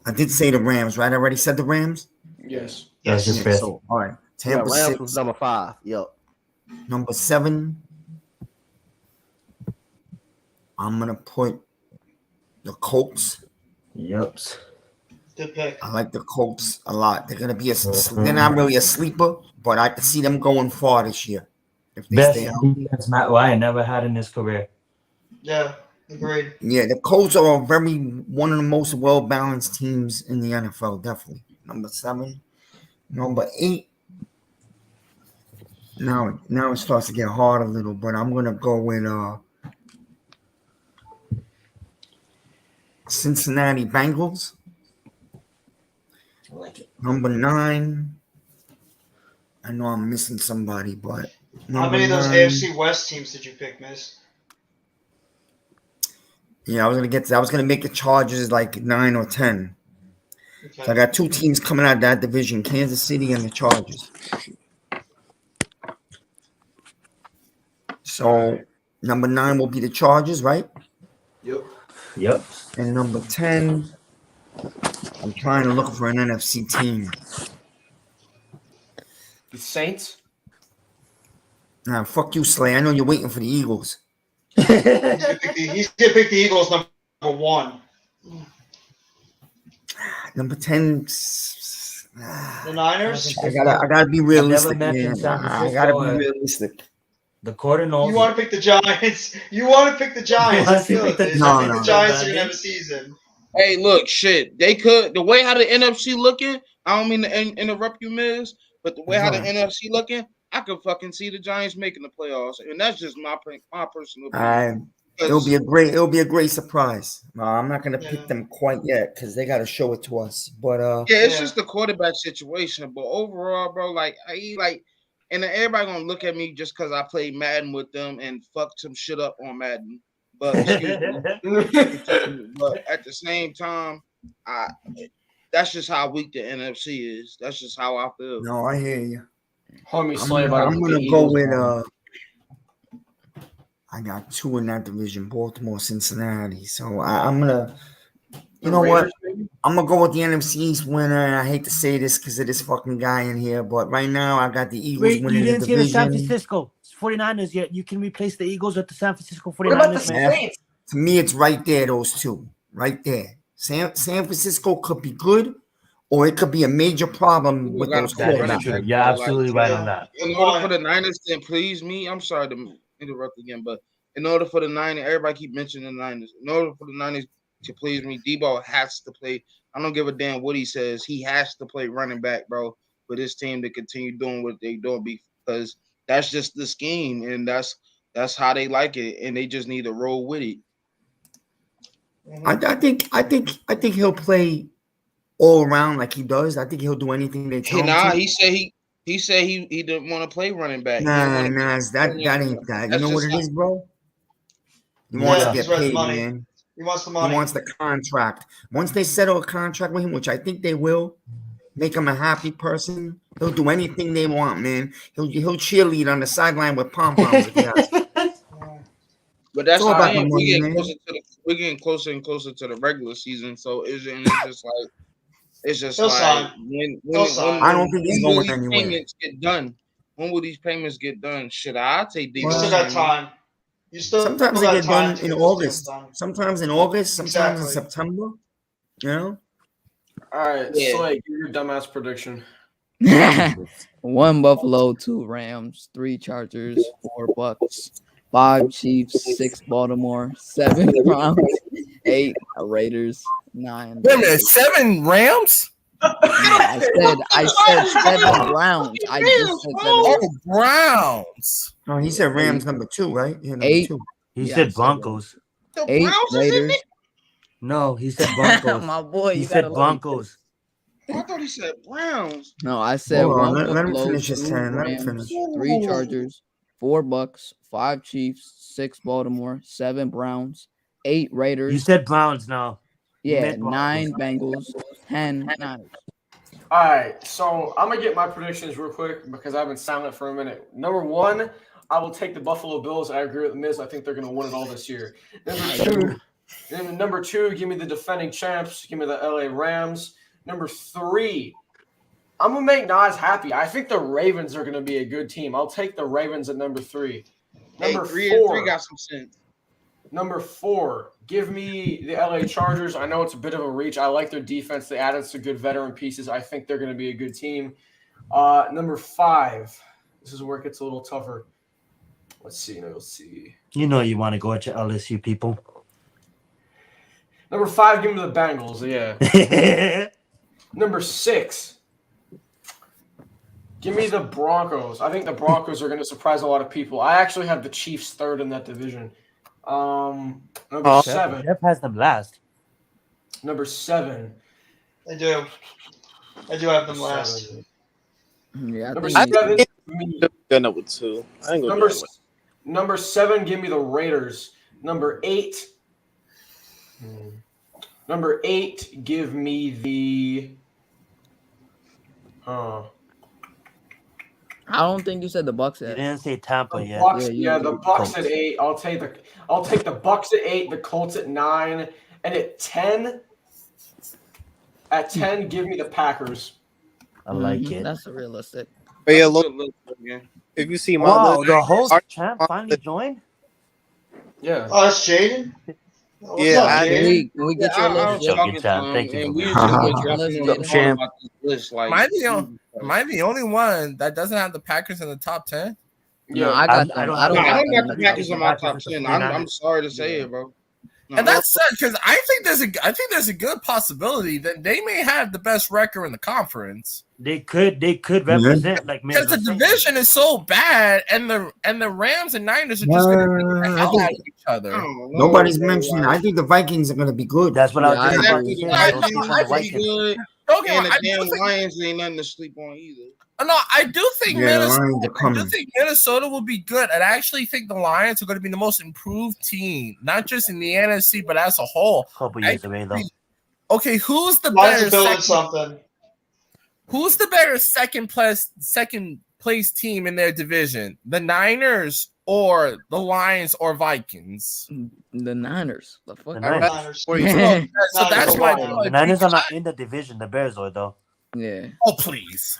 I did say the Rams, right? I already said the Rams. Yes. That's your Yes. fifth. So, All right. yeah, Tampa Rams 6. was number 5. Yep. Number 7. I'm gonna put the Colts. Yep. Good pick. I like the Colts a lot. They're gonna be they're not really a sleeper, but I can see them going far this year if they Best stay healthy. defense Matt Ryan never had in his career. Yeah. Agreed. Yeah, the Colts are one of the most well balanced teams in the NFL. Definitely. Number 7. Number 8. Now it starts to get hard a little, but I'm gonna go with Cincinnati Bengals. I like it. Number 9. I know I'm missing somebody, but How many of those 9, AFC West teams did you pick, Miz? Yeah, I was gonna make the Chargers like 9 or 10. Okay. So I got 2 teams coming out of that division: Kansas City and the Chargers. So number 9 will be the Chargers, right? Yep. And number 10, I'm trying to look for an NFC team. The Saints. Nah, fuck you, Slay. I know you're waiting for the Eagles. He's gonna pick the Eagles number 1. Number 10. The Niners. I gotta be realistic, mentioned man. San I gotta be Francisco. realistic. The Cardinals. You want to pick the Giants? You want to pick the Giants? I feel it, dude. No, I think no, the Giants no. are gonna have a season. Hey, look, shit. They could the way how the NFC looking. I don't mean to interrupt you, Miz, but the way how the NFC looking, I could fucking see the Giants making the playoffs, and that's just my personal opinion. It'll be a great surprise. I'm not gonna pick them quite yet because they gotta show it to us. But Yeah, it's just the quarterback situation. But overall, bro, and then everybody gonna look at me just because I played Madden with them and fucked some shit up on Madden. But excuse me. But at the same time, that's just how weak the NFC is. That's just how I feel. no, I hear you. Homie I'm Slay about gonna the go Eagles. with I got 2 in that division: Baltimore, Cincinnati. So I'm gonna. You know what? Raiders, maybe? I'm gonna go with the NFC East winner. And I hate to say this because of this fucking guy in here, but right now I got the Eagles Wait, winning you the didn't see the San division. Francisco 49ers yet. You can replace the Eagles with the San Francisco 49ers. What about the man. Saints? To me, it's right there. Those 2, right there. San Francisco could be good, or it could be a major problem with those That is quarterbacks. true. You're absolutely right on that. In order for the Niners to please me, I'm sorry to interrupt again, but in order for the Niners, everybody keep mentioning the Niners. In order for the Niners to please me, Debo has to play. I don't give a damn what he says. He has to play running back, bro, for this team to continue doing what they doing because that's just the scheme and that's how they like it, and they just need to roll with it. I think he'll play all around like he does. I think he'll do anything they tell him to. He said he didn't want to play running back. That ain't that. You know what it is, bro? He wants to get paid, man. He wants the money. He wants the contract. Once they settle a contract with him, which I think they will, make him a happy person. He'll do anything they want, man. He'll cheerlead on the sideline with pom poms. But that's all how about I the am. money, man. We're getting closer and closer to the regular season. So it's just He'll like sign. I don't think he's when will going these anywhere. payments get done? When will these payments get done? Should I take these? You still got time. You still Sometimes got they get time done to in get this deal August. done. Sometimes in August. Sometimes in Exactly. September. You know. All right, Yeah. Slay, give your dumbass prediction. 1 Buffalo, 2 Rams, 3 Chargers, 4 Bucks, 5 Chiefs, 6 Baltimore, 7 Browns, 8 Raiders, 9. Wait a minute, 7 Rams? I said 7 Browns. I just said 7. Oh, Browns. No, he said Rams number 2, right? Yeah, number 8. 2. He Yeah, I said said Broncos. The 8 Browns is in Raiders. it? No, he said Broncos. My boy, He you said gotta let me Broncos. I thought he said Browns. No, I said Hold on, 1 let him Buffalo, finish his 2 10. Let him Rams, finish. 3 Chargers, 4 Bucks, 5 Chiefs, 6 Baltimore, 7 Browns, 8 Raiders. You said Browns now. You Yeah, meant Broncos. 9 Bengals, 10 Niners. All right, so I'm gonna get my predictions real quick because I've been silent for a minute. Number 1, I will take the Buffalo Bills. I agree with Miz. I think they're gonna win it all this year. Number two, give me the defending champs. Give me the LA Rams. Number 3, I'm gonna make Nas happy. I think the Ravens are gonna be a good team. I'll take the Ravens at number 3. Number 3 and 3 4. got some sense. Number 4, give me the LA Chargers. I know it's a bit of a reach. I like their defense. They added some good veteran pieces. I think they're going to be a good team. Number 5, this is where it gets a little tougher. Let's see. You know you want to go at your LSU people. Number 5, give me the Bengals. Yeah. Number 6, give me the Broncos. I think the Broncos are going to surprise a lot of people. I actually have the Chiefs 3rd in that division. Number 7. Jeff has them last. Number 7. I do have them last. Yeah, Number I think 7. Good number 2. I ain't gonna Number 7, give me the Raiders. Number 8. Number 8, give me the. I don't think you said the Bucks You yet. didn't say Tampa yet. Bucks, Yeah, the Bucks at 8. I'll take the Bucks at 8, the Colts at 9, and at 10. At 10, give me the Packers. I like it. That's realistic. But yeah, look, if you see my Wow, list, the host champ finally joined. Yeah. Oh, that's Jaden? What's Yeah, up, I Jaden? Can we get I your was list? talking Good to job. him, Thank you and for we that. just been Let's dropping get on it. talking about this list. Like, am I the only one that doesn't have the Packers in the top 10? No, I got them. I don't I have don't I got don't them. got the Packers in my top Packers 10. with the I'm sorry to say it, bro. No, And that's sad because I think there's a good possibility that they may have the best record in the conference. They could represent like Miz Because the was saying. division is so bad, and the Rams and Niners are just going to beat the hell out of each other. Nobody's mentioning. I think the Vikings are going to be good. That's what I was Yeah, just I about agree. to say. I Don't think sleep on the Vikings Vikings. good, Don't get and me the wrong, damn Lions ain't nothing to sleep on either. I do think Yeah, the Lions are coming. Minnesota will be good. And I actually think the Lions are going to be the most improved team, not just in the NFC, but as a whole. Couple years away though. Okay, who's the Lions better are building second, something. who's the better second place team in their division? The Niners or the Lions or Vikings? The Niners. The fuck? The Niners. So that's my The point. Niners are not in the division. The Bears are though. Yeah. Oh please.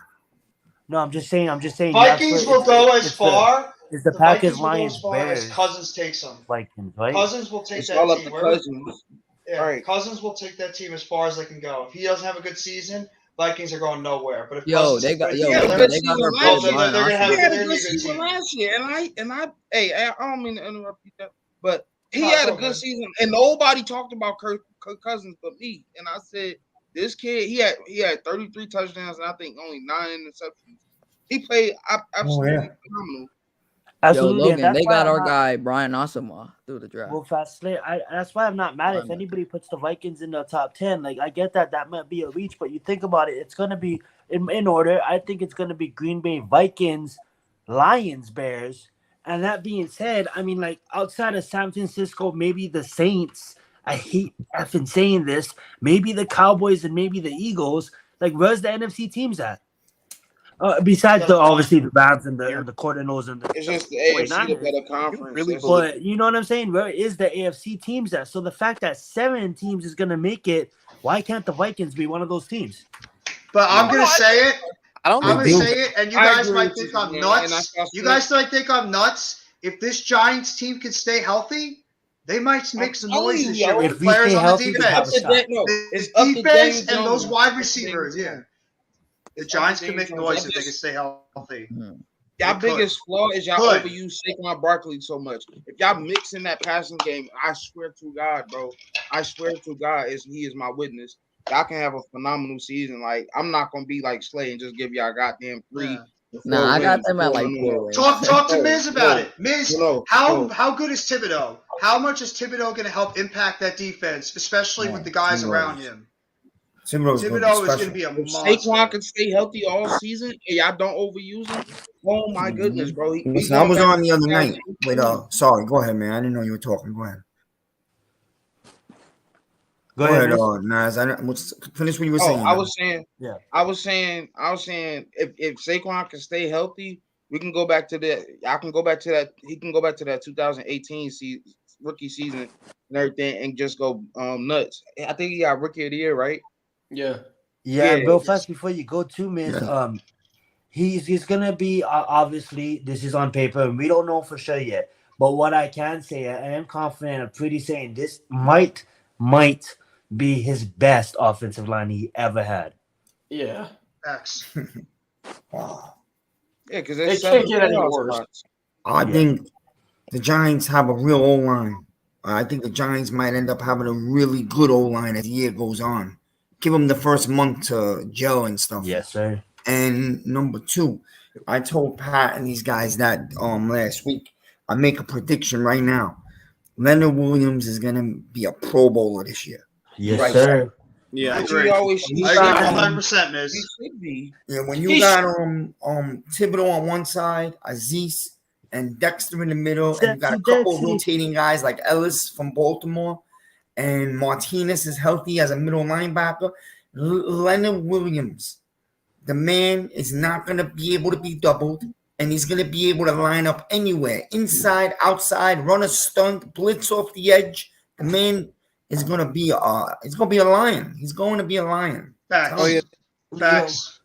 No, I'm just saying. Vikings will go as far. It's the Vikings Packers, will go Lions, as far as Bears, Cousins takes them. Vikings, right? Cousins will take It's that all up team. to Wherever- Cousins. Yeah, Right. Cousins will take that team as far as they can go. If he doesn't have a good season, Vikings are going nowhere. But if Yo, Cousins they has got a yo, good Yeah, they season, got season our last boy year. Brian They're gonna have He a had a good good season. season last year, and I don't mean to interrupt you, but he No, had it's a okay. good season, and nobody talked about Kirk Cousins but me. And I said, this kid, he had 33 touchdowns, and I think only 9 interceptions. He played absolutely phenomenal. Absolutely. Yo, and Logan, that's they why got I'm our not- guy Brian Asamoah through the draft. Well, Fastly, that's why I'm not mad if Brian. anybody puts the Vikings in the top 10. Like, I get that might be a reach, but you think about it, it's going to be in order. I think it's going to be Green Bay, Vikings, Lions, Bears. And that being said, I mean, like, outside of San Francisco, maybe the Saints. I hate effing saying this. Maybe the Cowboys and maybe the Eagles. Like, where's the NFC teams at? Besides obviously the Rams and the Cardinals and the It's just the AFC, the 49ers. better conference. But you know what I'm saying? Where is the AFC teams at? So the fact that 7 teams is going to make it, why can't the Vikings be one of those teams? But I'm gonna say it. I don't I'm gonna do. say it, and you I guys agree might with think you, I'm man, and nuts. that's You guys might think I'm nuts. If this Giants team can stay healthy, they might make some telling noise you, this year yo. with If the we players stay on the healthy, we have defense. a shot. It's The up to defense James and those Jones. wide It's up to receivers, James yeah. Jones. The Giants can James make Jones. noise I'm if they can just- stay healthy. Y'all They could. biggest flaw is y'all Could. overuse Saquon Barkley so much. If y'all mixing that passing game, I swear to God, bro. I swear to God, he is my witness. y'all can have a phenomenal season. Like I'm not gonna be like Slay and just give y'all goddamn 3. Yeah. Nah, I got them at like No. 4 wins. Talk to No, Miz about no, it. Miz, no, how good is Thibodeau? How much is Thibodeau going to help impact that defense, especially with the guys around him? Thibodeau is going to be a If monster. Saquon can stay healthy all season and y'all don't overuse him, oh my goodness, bro. Listen, I was on the other night with sorry, go ahead, man. I didn't know you were talking. Go ahead. Go ahead, Nas. Finish what you were saying. I was saying, yeah. I was saying, if Saquon can stay healthy, we can go back to that. I can go back to that. He can go back to that 2018 rookie season and everything, and just go nuts. I think he got rookie of the year, right? Yeah. Yeah, real fast before you go to Miz, he's gonna be obviously this is on paper and we don't know for sure yet. But what I can say, I am confident of pretty saying this might be his best offensive line he ever had. Yeah. X. Yeah, because it can't get any worse. I think the Giants have a real O-line. I think the Giants might end up having a really good O-line as the year goes on. Give them the first month to gel and stuff. Yes, sir. And number 2, I told Pat and these guys that last week. I make a prediction right now. Leonard Williams is gonna be a Pro Bowler this year. Yes, sir. Yeah, I Which agree. he always I agree 100%, Miz. He should be. Yeah, when you got Thibodeau on one side, Azeez and Dexter in the middle, and you got a couple of rotating guys like Ellis from Baltimore, and Martinez is healthy as a middle linebacker. Leonard Williams, the man is not going to be able to be doubled, and he's going to be able to line up anywhere, inside, outside, run a stunt, blitz off the edge. The man is going to be a lion. He's going to be a lion. Facts. Oh yeah, Facts.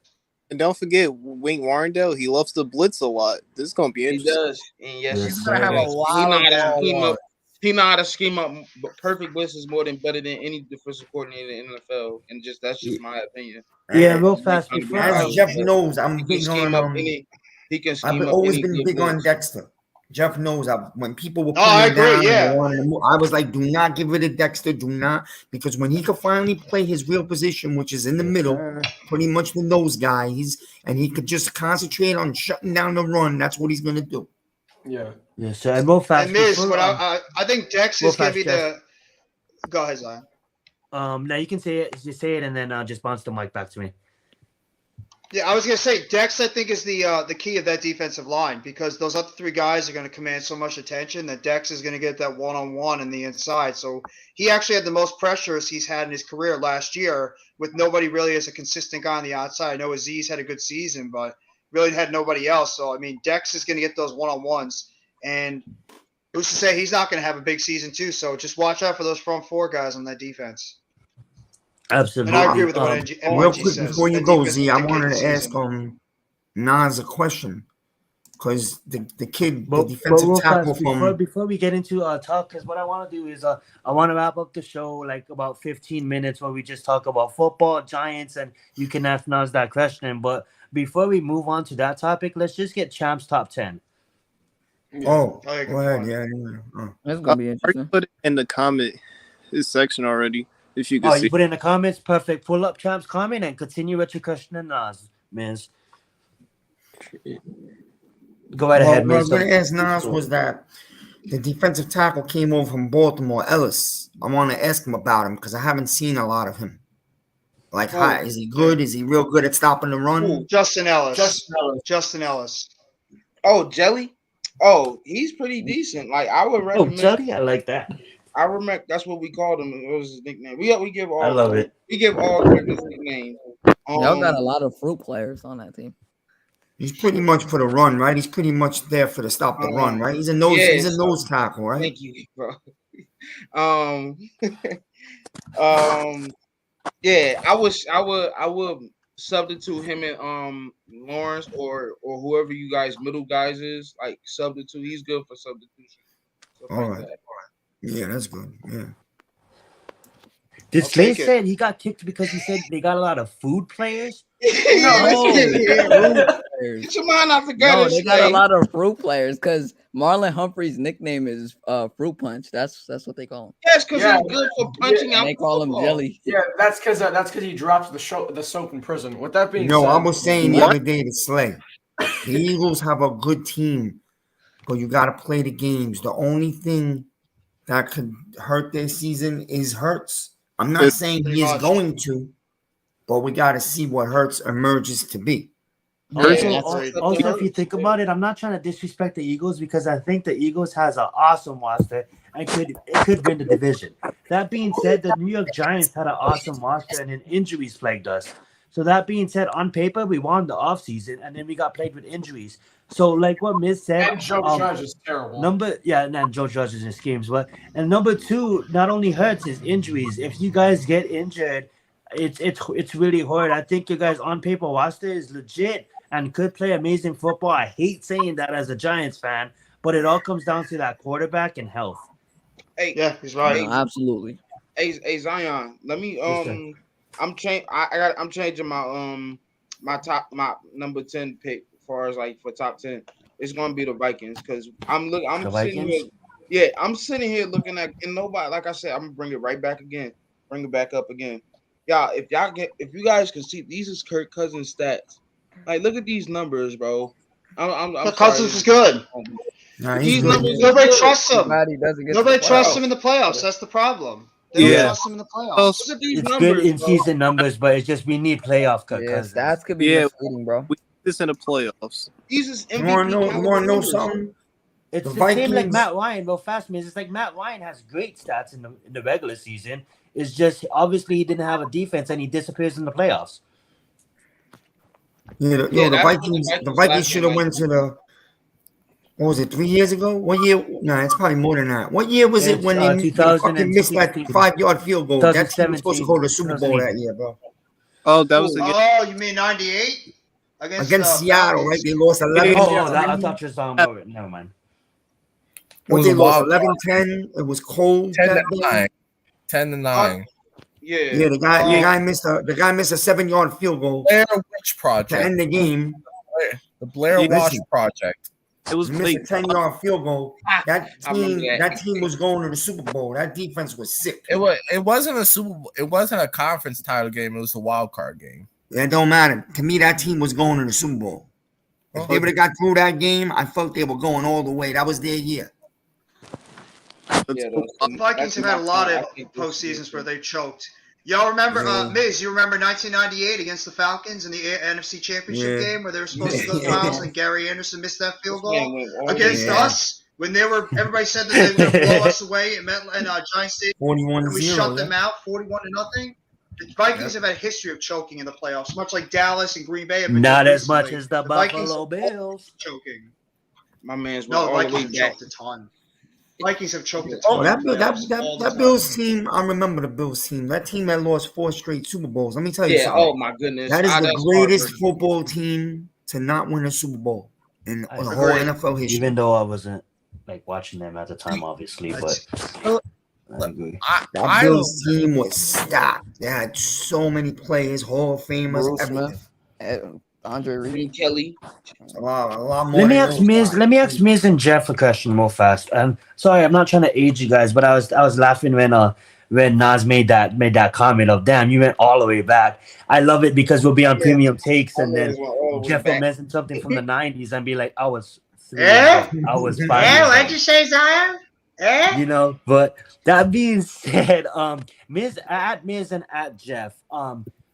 and don't forget Wink Warrendale. He loves to blitz a lot. This is gonna be He interesting. does, and yes, he's gonna have a lot He know how to scheme up perfect blitzes better than any defensive coordinator in the NFL, and that's just my opinion. Yeah, real fast before As Jeff knows, I'm He can big scheme on up any. He can scheme I've up always any been good big on blitz. Dexter. Jeff knows when people were I putting him agree, down yeah. and they wanted to move, I was like, do not give it to Dexter. Do not, because when he could finally play his real position, which is in the middle, pretty much the nose guy, and he could just concentrate on shutting down the run. That's what he's gonna do. Yeah. Yes, sir. And real fast And Miz, before, what I think Dex real is going to fast, be Jeff. the. Go ahead, Zion. Now you can say it. Just say it, and then just bounce the mic back to me. Yeah, I was gonna say Dex. I think is the key of that defensive line because those other 3 guys are gonna command so much attention that Dex is gonna get that one-on-one in the inside. So he actually had the most pressures he's had in his career last year, with nobody really as a consistent guy on the outside. I know Azeez had a good season, but really had nobody else. So I mean, Dex is gonna get those one-on-ones, and who's to say he's not gonna have a big season too? So just watch out for those front 4 guys on that defense. Absolutely. And I agree with what Real NG quick says. before you That go, defense Z, I will wanted dictate to the ask season. Nas a question because the kid, the But defensive real tackle fast, from before we get into talk, because what I want to do is I want to wrap up the show like about 15 minutes where we just talk about football, Giants, and you can ask Nas that question. But before we move on to that topic, let's just get Champs top 10. go Oh, yeah, good ahead, point. yeah. That's gonna be I interesting. put it in the comment section already. If you can Oh, see. you put it in the comments. Perfect. Pull up Champs' comment and continue with your question and Nas, Miz. Go right ahead, What I was Miz. going to ask Nas was that the defensive tackle came over from Baltimore, Ellis. I want to ask him about him because I haven't seen a lot of him. Like, hi, is he good? Is he real good at stopping the run? Justin Ellis. Justin Ellis. Oh, Jelly. Oh, he's pretty decent. Like I would Oh, recommend. Jody, I like that. I remember that's what we called him. It was his nickname. We give all. I love it. We give all characters nicknames. Y'all got a lot of fruit players on that team. He's pretty much for the run, right? He's pretty much there for the stop the run, right? He's a nose. yeah, he's a so- nose tackle, right? Thank you, bro. Yeah, I would substitute him and Lawrence or whoever you guys middle guys is like substitute. He's good for substitution. Stuff All like right. that. Yeah, that's good. Yeah. Did I'll Slay take it. said he got kicked because he said they got a lot of food players? No, players. Get your mind out the No, gutter. they got a Slay. lot of fruit players because Marlon Humphrey's nickname is Fruit Punch. That's what they call him. Yes, because Yeah, he's good for punching And out they call him football. Jelly. Yeah, that's because he dropped the soap in prison. With that being No, said, I was saying the What? other day to Slay. The Eagles have a good team, but you got to play the games. The only thing that could hurt their season is Hurts. I'm not saying Pretty he is much. going to, but we got to see what Hurts emerges to be. Also, that's also, if you think about it, I'm not trying to disrespect the Eagles because I think the Eagles has an awesome roster and could win the division. That being said, the New York Giants had an awesome roster and then injuries plagued us. So that being said, on paper we won the offseason and then we got plagued with injuries. So like what Miz said, and Joe Judge is terrible. and then Joe Judge is in schemes, but and number two, not only hurts is injuries. If you guys get injured, it's really hard. I think you guys on paper roster is legit and could play amazing football. I hate saying that as a Giants fan, but it all comes down to that quarterback and health. Hey, Yeah, he's right. No, absolutely. hey, Zion. Let me Yes, sir. I'm changing my my number 10 pick as far as like for top 10. It's gonna be the Vikings because I'm The sitting here. Vikings? Yeah, I'm sitting here looking at and nobody, like I said, I'm gonna bring it right back again. Bring it back up again. If you guys can see, these is Kirk Cousins stats. Like, look at these numbers, bro. I'm But Cousins is good. Nah, These he's numbers good. are Nobody good. trusts him. Glad he doesn't get Nobody to the trusts playoffs. him in the playoffs. That's the problem. They don't Yeah. trust him in the playoffs. Look at these It's numbers, good in bro. season numbers, but it's just we need playoff Yeah, Cousins. stats could be Yeah. misleading, bro. We this in the playoffs. These is You MVP want to know caliber numbers. something? It's The the same like Vikings- Matt Ryan. Well, fast man, it's like Matt Ryan has great stats in the regular season. It's just obviously he didn't have a defense and he disappears in the playoffs. Yeah, the Yeah, that's what the Vikings Vikings should have lacking, went to the. What was it? 3 years ago? What year? No, it's probably more than that. What year was it It's, when they fucking missed that 2016. 5-yard field goal? That team was supposed to go to the 2017, Super Bowl that year, bro. Oh, that was against Oh, you mean 98 Against Seattle, right? They lost 11. I thought you were talking about it. Never mind. What was they a lost wild- 11-10. It was cold. 10 that to day. 9. 10 to 9. Yeah. Yeah, the guy missed a 7-yard field goal Blair Witch to Project. end the game. The Blair Yeah. Witch Listen. Project. it was He missed a late. 10-yard field goal. That I remember team, that. that team was going to the Super Bowl. That defense was sick. It wasn't a Super Bowl. It wasn't a conference title game. It was a wild card game. It don't matter. To me, that team was going to the Super Bowl. If they would have got through that game, I felt they were going all the way. That was their year. Yeah, The Vikings have had a lot of postseasons where they choked. Y'all remember, Miz, you remember 1998 against the Falcons in the NFC Championship Yeah. game where they were supposed to go to Yeah. finals and Gary Anderson missed that field goal Yeah. against Yeah. us when everybody said that they were going to blow us away in Giants Stadium. 41-0. And we shut them out 41-0. The Vikings have had a history of choking in the playoffs, much like Dallas and Green Bay have been Not doing as much recently. as the Vikings Buffalo Bills. choking. My man's No, the all the way Vikings back. have choked a ton. Vikings have choked a ton. Oh, in the playoffs all the that time. Bills team, I remember the Bills team. That team that lost 4 straight Super Bowls. Let me tell you Yeah. something. Oh my goodness. That is the that's greatest heartbreaking. football team to not win a Super Bowl in I the agree. whole NFL history. Even though I wasn't like watching them at the time, obviously, but I agree. That I Bills team was stacked. They had so many players, Hall of Famers, Bruce everything. Smith, Andre Reed. Green Kelly. A lot more. Let me than ask those Miz. guys. Let me ask Miz and Jeff a question more fast. Sorry, I'm not trying to age you guys, but I was laughing when Nas made that comment of damn, you went all the way back. I love it because we'll be on premium takes and then Jeff will mention something from the 90s and be like, I was 3 Eh? I was 5 Yeah, years what'd old. you say, Zion? Eh? You know, but that being said, Miz and at Jeff,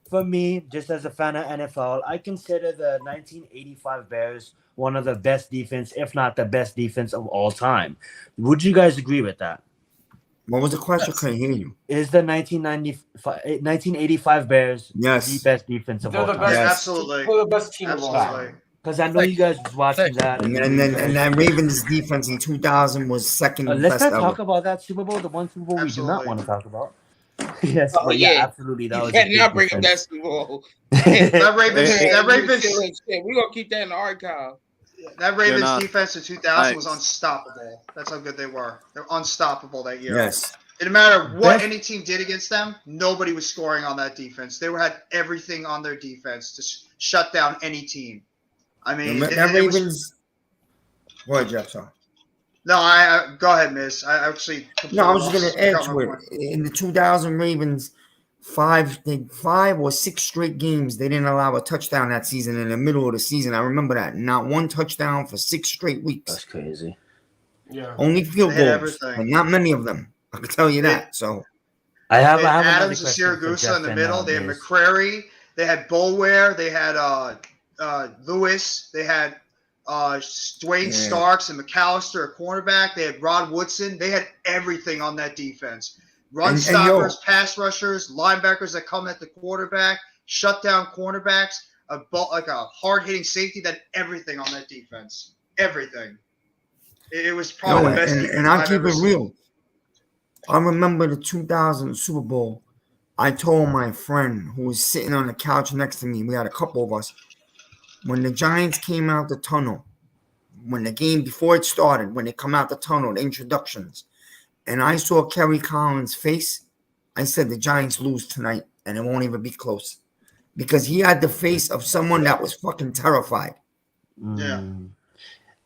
for me, just as a fan of NFL, I consider the 1985 Bears one of the best defense, if not the best defense of all time. Would you guys agree with that? What was the question? I couldn't hear you. Is the 1985 Bears Yes. the best defense of They're all the time? best. Yes. Absolutely. They're the best team of all Absolutely. time. Because I know you guys was watching that. And that Ravens defense in 2000 was second Let's best not talk ever. about that Super Bowl, the one Super Bowl we do not Absolutely. want to talk about. Yes, Oh, but yeah, yeah. absolutely. That You was a better big not bring up defense. that Super Bowl. That Ravens, Hey, that Ravens, We're gonna keep that in the archive. that Ravens not. defense in 2000 was Nice. unstoppable. That's how good they were. They're unstoppable that year. Yes. It didn't matter what Best- any team did against them. Nobody was scoring on that defense. They had everything on their defense to shut down any team. I mean, That it was, Ravens. Go ahead, Jeff. Sorry. no, I go ahead, Miz. I actually No, I was completely just gonna got add my to it. point. In the 2000 Ravens, five or six straight games, they didn't allow a touchdown that season. In the middle of the season, I remember that. Not one touchdown for 6 straight weeks. That's crazy. Yeah. Only field They hit goals, everything. and not many of them. I can tell you that. So I have They had another Adams and question for Siragusa Jeff in the and, middle. They had Miz. McCrary. They had Bulware. They had Lewis. They had Dwayne Starks and McAllister at cornerback. They had Rod Woodson. They had everything on that defense. Run And- stoppers, yo. pass rushers, linebackers that come at the quarterback, shut down cornerbacks, like a hard-hitting safety. That everything on that defense. Everything. It was probably no, the best and defense I'll I've keep ever it seen. real. I remember the 2000 Super Bowl. I told my friend who was sitting on the couch next to me, we had a couple of us, when the Giants came out the tunnel, when the game before it started, when they come out the tunnel, the introductions, and I saw Kerry Collins' face, I said the Giants lose tonight and it won't even be close. Because he had the face of someone that was fucking terrified. Yeah.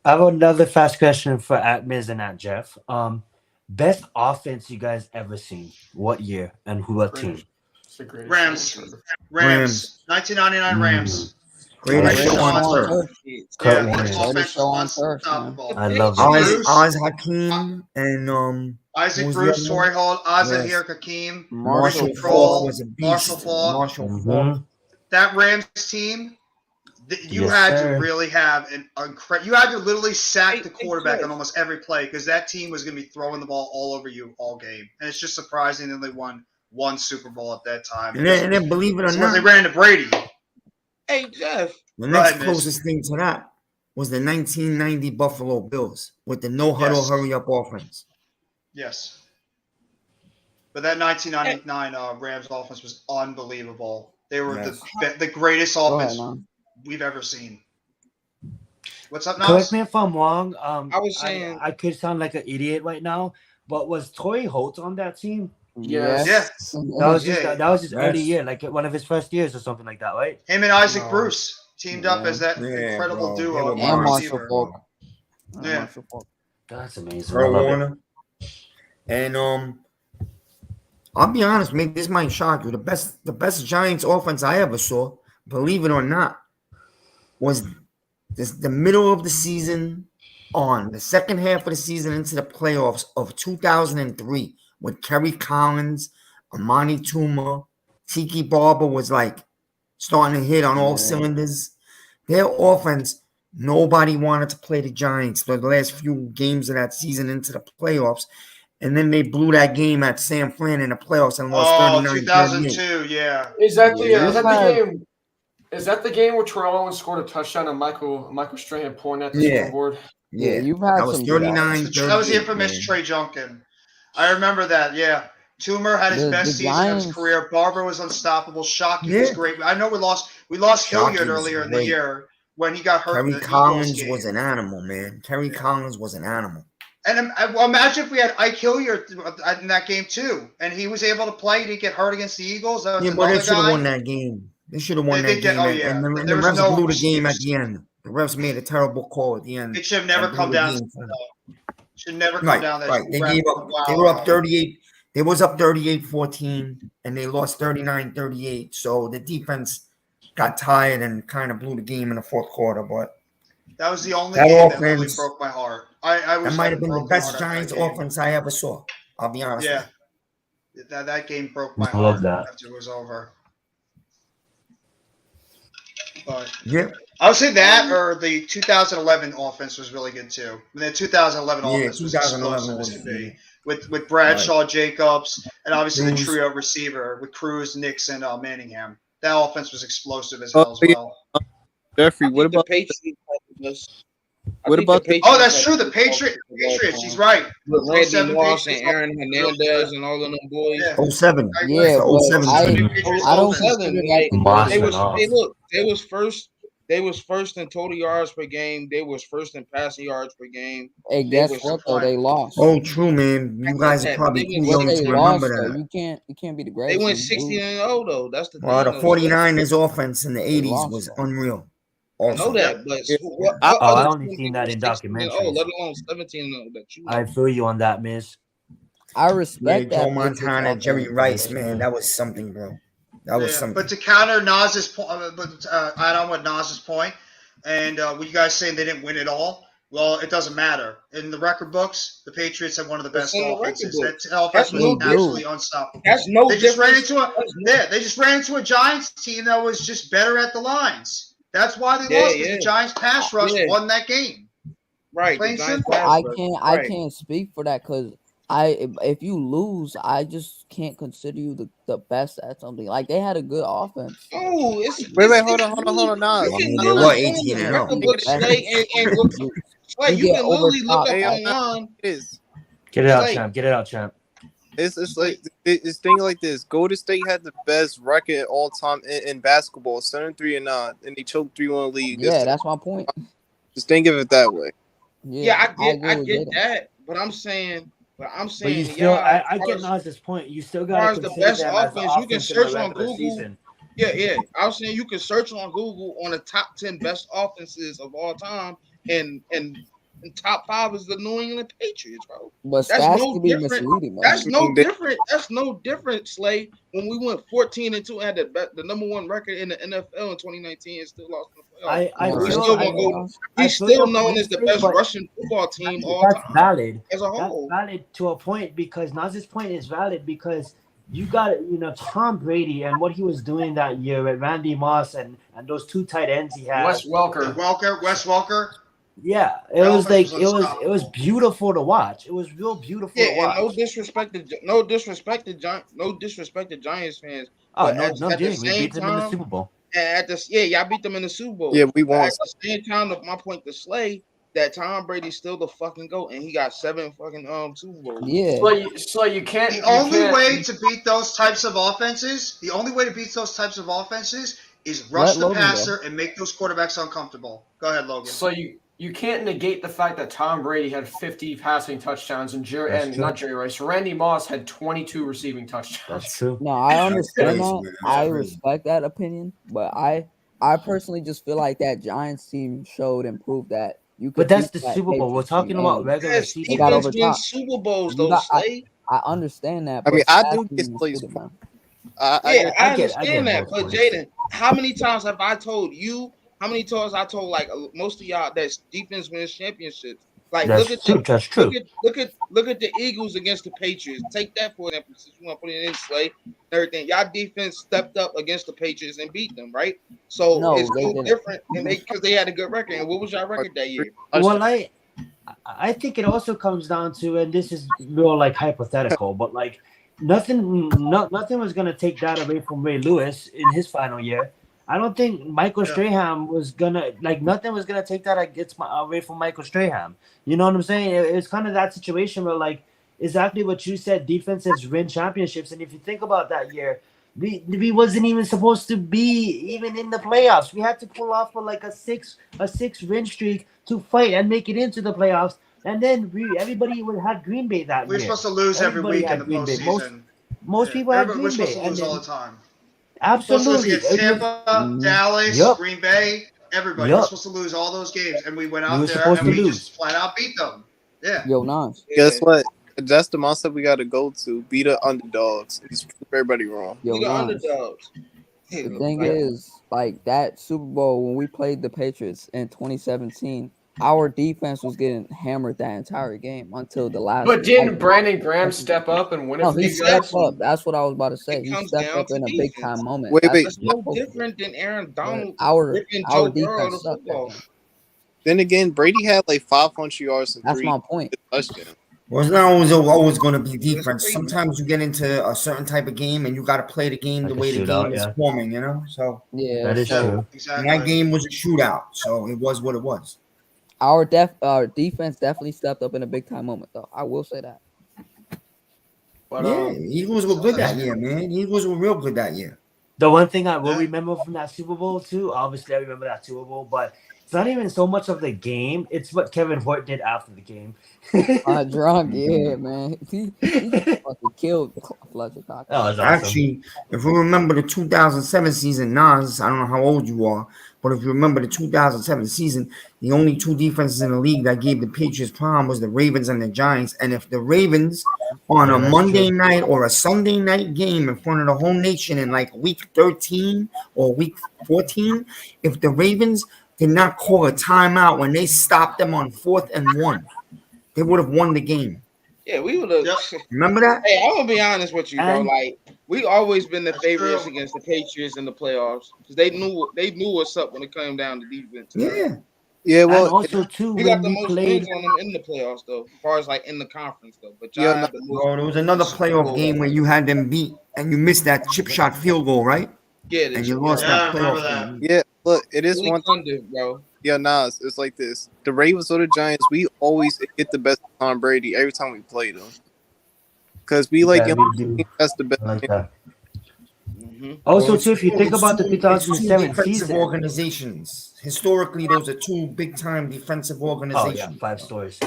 I have another fast question for Miz and at Jeff. Best offense you guys ever seen? What year and who? What team? It's the greatest Rams. thing ever. Rams. 1999 Rams. Greatest Greatest show on show turf. Kurt Yeah, Warner. his offense was unstoppable. I love it. Oz Hakeem and Isaac who was the Bruce, other one? Torrey Holt, Azahir Yes. Hakeem, Marshall Rick Faulk Kroll, was a beast. Marshall Faulk. Marshall Mhm. Faulk. That Rams team, you Yes, had sir. to really have you had to literally sack the quarterback on almost every play because that team was going to be throwing the ball all over you all game. And it's just surprising that they won one Super Bowl at that time. And then believe it or It's when they not, ran into Brady. Hey Jeff, the Go next ahead, Miz. closest thing to that was the 1990 Buffalo Bills with the no huddle, Yes. hurry up offense. Yes. But that 1999 Rams offense was unbelievable. They were the greatest Go ahead, offense man. we've ever seen. What's up, Nas? Correct me if I'm wrong. I was saying- I could sound like an idiot right now, but was Torrey Holt on that team? Yes. Yeah. That was just Yeah. that was his early Yes. year, like one of his first years or something like that, right? Him and Isaac No. Bruce teamed up as that Yeah, incredible bro. duo. They were at wide And Marshall receiver. Falk. Yeah. Marshall Falk. That's amazing. I Earl love it. Warner. And I'll be honest, maybe this might shock you. The best Giants offense I ever saw, believe it or not, was the middle of the season on the second half of the season into the playoffs of 2003 with Kerry Collins, Amani Tuma, Tiki Barber was like starting to hit on all cylinders. Their offense, nobody wanted to play the Giants for the last few games of that season into the playoffs. And then they blew that game at San Fran in the playoffs and lost Oh, 39-38. 2002, yeah. Is that the Yeah. is that the game? Is that the game where Terrell Owens scored a touchdown and Michael Strahan pointed at the Yeah. scoreboard? Yeah, You've had that was some 39. That was the infamous Trey Junkin. I remember that, yeah. Toomer had his The best season of his Giants- career. Barber was unstoppable. Shockey was Yeah. great. I know we lost Shockey Hilliard was earlier in the great. year when he got hurt in Kerry the Eagles Collins game. was an animal, man. Kerry Collins was an animal. And imagine if we had Ike Hilliard in that game too, and he was able to play. He didn't get hurt against the Eagles. That was Yeah, but they another should have guy. won that game. They should have won They that did get- game. oh, yeah. And the There was refs no blew the game at excuse. the end. The refs made a terrible call at the end. It should have never and come blew the down. game for them. Should never come Right, down. That right. They ref- gave up. wow. They were up 38. They was up 38-14, and they lost 39-38. So the defense got tired and kind of blew the game in the fourth quarter. But That was the only That game that really offense- broke my heart. I was that might have been the broke my best heart after Giants that game. offense I ever saw. I'll be honest. Yeah, with that game broke my I love heart that. after it was over. But you. Yeah. I would say that or the 2011 offense was really good too. The 2011 Yeah, offense was 2011 explosive was as could be. good. With Bradshaw, Jacobs, and obviously the Cruz. trio receiver with Cruz, Nixon, Manningham. That offense was explosive as Oh, well. yeah. Jeffrey, what about the Patriots? What about the- Oh, that's true. The Patriots. He's right. With Randy 07 Moss and Patriots. Aaron Hernandez and all of them boys. Yeah. 07. Yeah, It's the but 07 I team. don't 07, consider like, that Moss they went was off. they was first in total yards per game. They was first in passing yards per game. Hey, They guess was- what though? They lost. Oh, true, man. You guys are probably too But young they to lost remember though. that. You can't be the They greatest. went 16-0 though. That's the Well, thing. the though. 49ers offense in the 80s lost, was though. unreal. I know Also, that, but what I other only team seen can that go in 16-0, documentaries. let alone 17-0 that you know? I feel you on that, Miss. I yeah, respect Joe that Patriots Montana, Jerry offense. Rice, man, that was something, bro. That was Yeah, something. but to counter Nas's point, add on with Nas's point, and what you guys saying they didn't win it all. Well, it doesn't matter. In the record books, the Patriots have one of the It's best in the record offenses. books. That offense That's was no absolutely different. unstoppable. That's no They just ran difference. into they just ran into a Giants team that was just better at the lines. That's why they Yeah, lost, because yeah, the Giants pass rush yeah. won that game. Right, Plain the Giants simple. pass I rush. can't I Right. can't speak for that because if you lose, I just can't consider you the best at something. Like they had a good offense. Oh, it's Wait, it's hold on, really, Nas. you I can mean, they literally were go in 18 the and record 0. book, Slay, and look. Slay, You you get can literally look overshot. up Hey, online. it is. Get it out, Slay, champ. Get it out, champ. It's like it's thing like this. Golden State had the best record all time in basketball, 7-3-9, and they choked 3-1 league. Yeah, that's my point. Just think of it that way. yeah, I agree get with Jaden. that, but I'm saying, But you to still, y'all, I get Nas's point. You still got far to as the consider best them as the offense, you can offense in the search on regular Google. season. Yeah. I was saying you can search on Google on the top 10 best offenses of all time, and top 5 is the New England Patriots, bro. But That's stats no can be different. misleading, man. That's no different. That's no different, Slay. When we went 14-2 and had the number 1 record in the NFL in 2019 and still lost in the playoffs. I we feel, still I, gonna go. I He's feel still your known point, as the Steve, best but Russian football team all that's time valid. as a whole. That's valid to a point, because Nas's point is valid because you got, Tom Brady and what he was doing that year with Randy Moss and those 2 tight ends he had. Wes Welker. Wes Welker. Yeah, it That was offense like was it was beautiful to watch. It was real beautiful Yeah, to and watch. no disrespect to Giants fans. Oh, But no, at the Jay, we same beat them in the time, Super Bowl. y'all beat them in the Super Bowl. Yeah, we But won. at the same time, my point to Slay, that Tom Brady's still the fucking GOAT, and he got 7 fucking Super Bowls. Yeah. So you can't. The only way to beat those types of offenses, is rush Let the Logan passer and make those quarterbacks uncomfortable. Go ahead, Logan. So you can't negate the fact that Tom Brady had 50 passing touchdowns and not Jerry Rice. Randy Moss had 22 receiving touchdowns. That's true. No, I understand crazy, that. man. That's I crazy. respect that opinion, but I personally just feel like that Giants team showed and proved that you could. But that's beat the that Super Bowl. We're Patriots talking team, about and regular Yes, season. they got defense over wins top. Super Bowls, You though, got, Slay. I understand that. I mean, but I stats do can get be Slay's misleading, point. man. Yeah, I I get understand that, both but points. Jaden, how many times have I told you? How many times I told like most of y'all that defense wins championships? Like That's look at true. That's true. look at the Eagles against the Patriots. Take that for example, since you want to put it in Slay and everything. Y'all defense stepped up against the Patriots and beat them, right? So No, it's they no didn't. different, and because they had a good record. And what was y'all record that year? Well, I think it also comes down to, and this is real like hypothetical, but like nothing was gonna take that away from Ray Lewis in his final year. I don't think Michael Strahan was gonna nothing was gonna take that away from Michael Strahan. You know what I'm saying? It's kind of that situation where like exactly what you said. Defenses win championships, and if you think about that year, we wasn't even supposed to be even in the playoffs. We had to pull off for like a six win streak to fight and make it into the playoffs. And then everybody would have Green Bay that We're year. supposed to lose every Everybody week in had the Green Bay. postseason. Most people had We're Green supposed Bay. to And lose all then, the time. absolutely. Supposed to lose against Tampa, Dallas, Yup. Green Bay, everybody. Yup. We're supposed to lose all those games, and we went We out were there supposed and to we lose. just flat out beat them. Yeah. Yo, Nas. Guess what? That's the mindset we got to go to. Be the underdogs. Just prove everybody wrong. Yo, Be the Nas. underdogs. The thing is, like that Super Bowl when we played the Patriots in 2017, our defense was getting hammered that entire game until the last. But didn't Brandon Graham step up and win it No, for he you stepped guys? up. That's what I was about to say. It He comes stepped down up to in a big defense. time moment. Wait, That's wait. That's what no he was different than Aaron Donald our ripping Joe Burrow out defense of sucked that football. game. Then again, Brady had like 500 yards and That's 3 my point. touchdowns. Well, it's not always going to be defense. Sometimes you get into a certain type of game and you got to play the game the Like a way the shootout, game is yeah. forming, you know? So Yeah, That is so true. and that game was a shootout, so it was what it was. our defense definitely stepped up in a big time moment, though. I will say that. But Yeah, Eagles were good that year, man. Eagles were real good that year. The one thing I will remember from that Super Bowl too, obviously I remember that Super Bowl, but it's not even so much of the game; it's what Kevin Hort did after the game. Drunk, yeah, man. He fucking killed Fletcher Cox. Actually, if we remember the 2007 season, Nas, I don't know how old you are, But if you remember the 2007 season, the only two defenses in the league that gave the Patriots problem was the Ravens and the Giants. And if the Ravens on a Monday night or a Sunday night game in front of the whole nation in like week 13 or week 14, if the Ravens did not call a timeout when they stopped them on 4th and 1, they would have won the game. Yeah, we would have. Remember that? Hey, I'm gonna be honest with you, bro. And- Like, we always been the That's favorites true. against the Patriots in the playoffs because they knew what's up when it came down to defense. Yeah. Yeah, And well, also too, We got when the we most played, wins on them in the playoffs, though, as far as like in the conference, though. But y'all Yeah, have the most. Bro, there was another playoff game where you had them beat and you missed that chip shot field goal, right? Yeah, And you lost that playoff game. yeah, look, it is Billy one. Thunder, bro. Yeah, Nas, it's like this. The Ravens or the Giants, we always get the best of Tom Brady every time we play them. Because we like, Yeah, we do. that's the best. I like that. Mm-hmm. Also, Well, too, if you think about the it's two 2007 defensive season, organizations. Historically, those are two big-time defensive oh organizations. yeah, 5 stories.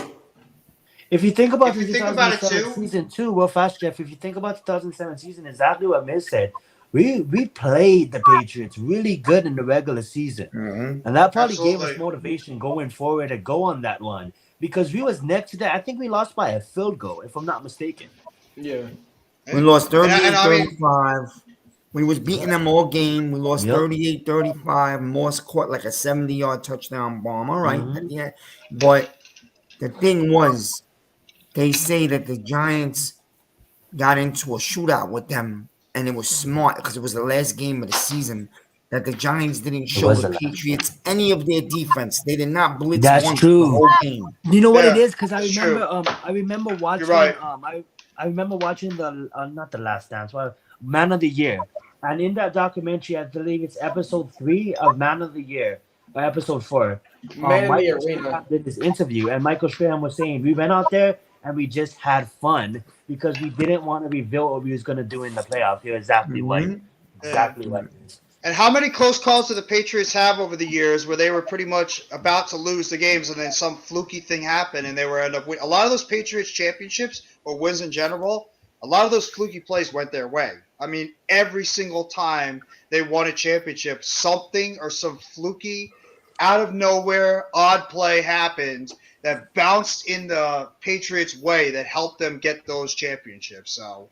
If you think about If the you think about it 2007 too- season too, real fast, Jeff. If you think about 2007 season, exactly what Miz said. We played the Patriots really good in the regular season, Mhm. and that probably gave us Absolutely. motivation going forward to go on that run because we was next to that. I think we lost by a field goal, if I'm not mistaken. Yeah. We lost And I- 38-35. We was beating them all game. We lost Yep. 38-35. Morse caught like a 70-yard touchdown bomb. All right. Mhm. Yeah. But the thing was, they say that the Giants got into a shootout with them, and it was smart because it was the last game of the season that the Giants didn't show was the the last. Patriots any of their defense. They did not blitz That's once true. the whole game. You know what it Yeah, is? Because I that's remember, true. I remember watching, right. I remember watching the not the Last Dance, but Man of the Year, and in that documentary, I believe it's episode 3 of Man of the Year, or episode 4. Man in the Michael arena. Strahan did this interview, and Michael Strahan was saying we went out there and we just had fun because we didn't want to reveal what we was gonna do in the playoffs. You're exactly right. Mhm. Exactly right. And how many close calls did the Patriots have over the years where they were pretty much about to lose the games and then some fluky thing happened and they were end up winning? A lot of those Patriots championships or wins in general, a lot of those fluky plays went their way. I mean, every single time they won a championship, something or some fluky, out of nowhere, odd play happened that bounced in the Patriots' way that helped them get those championships. So,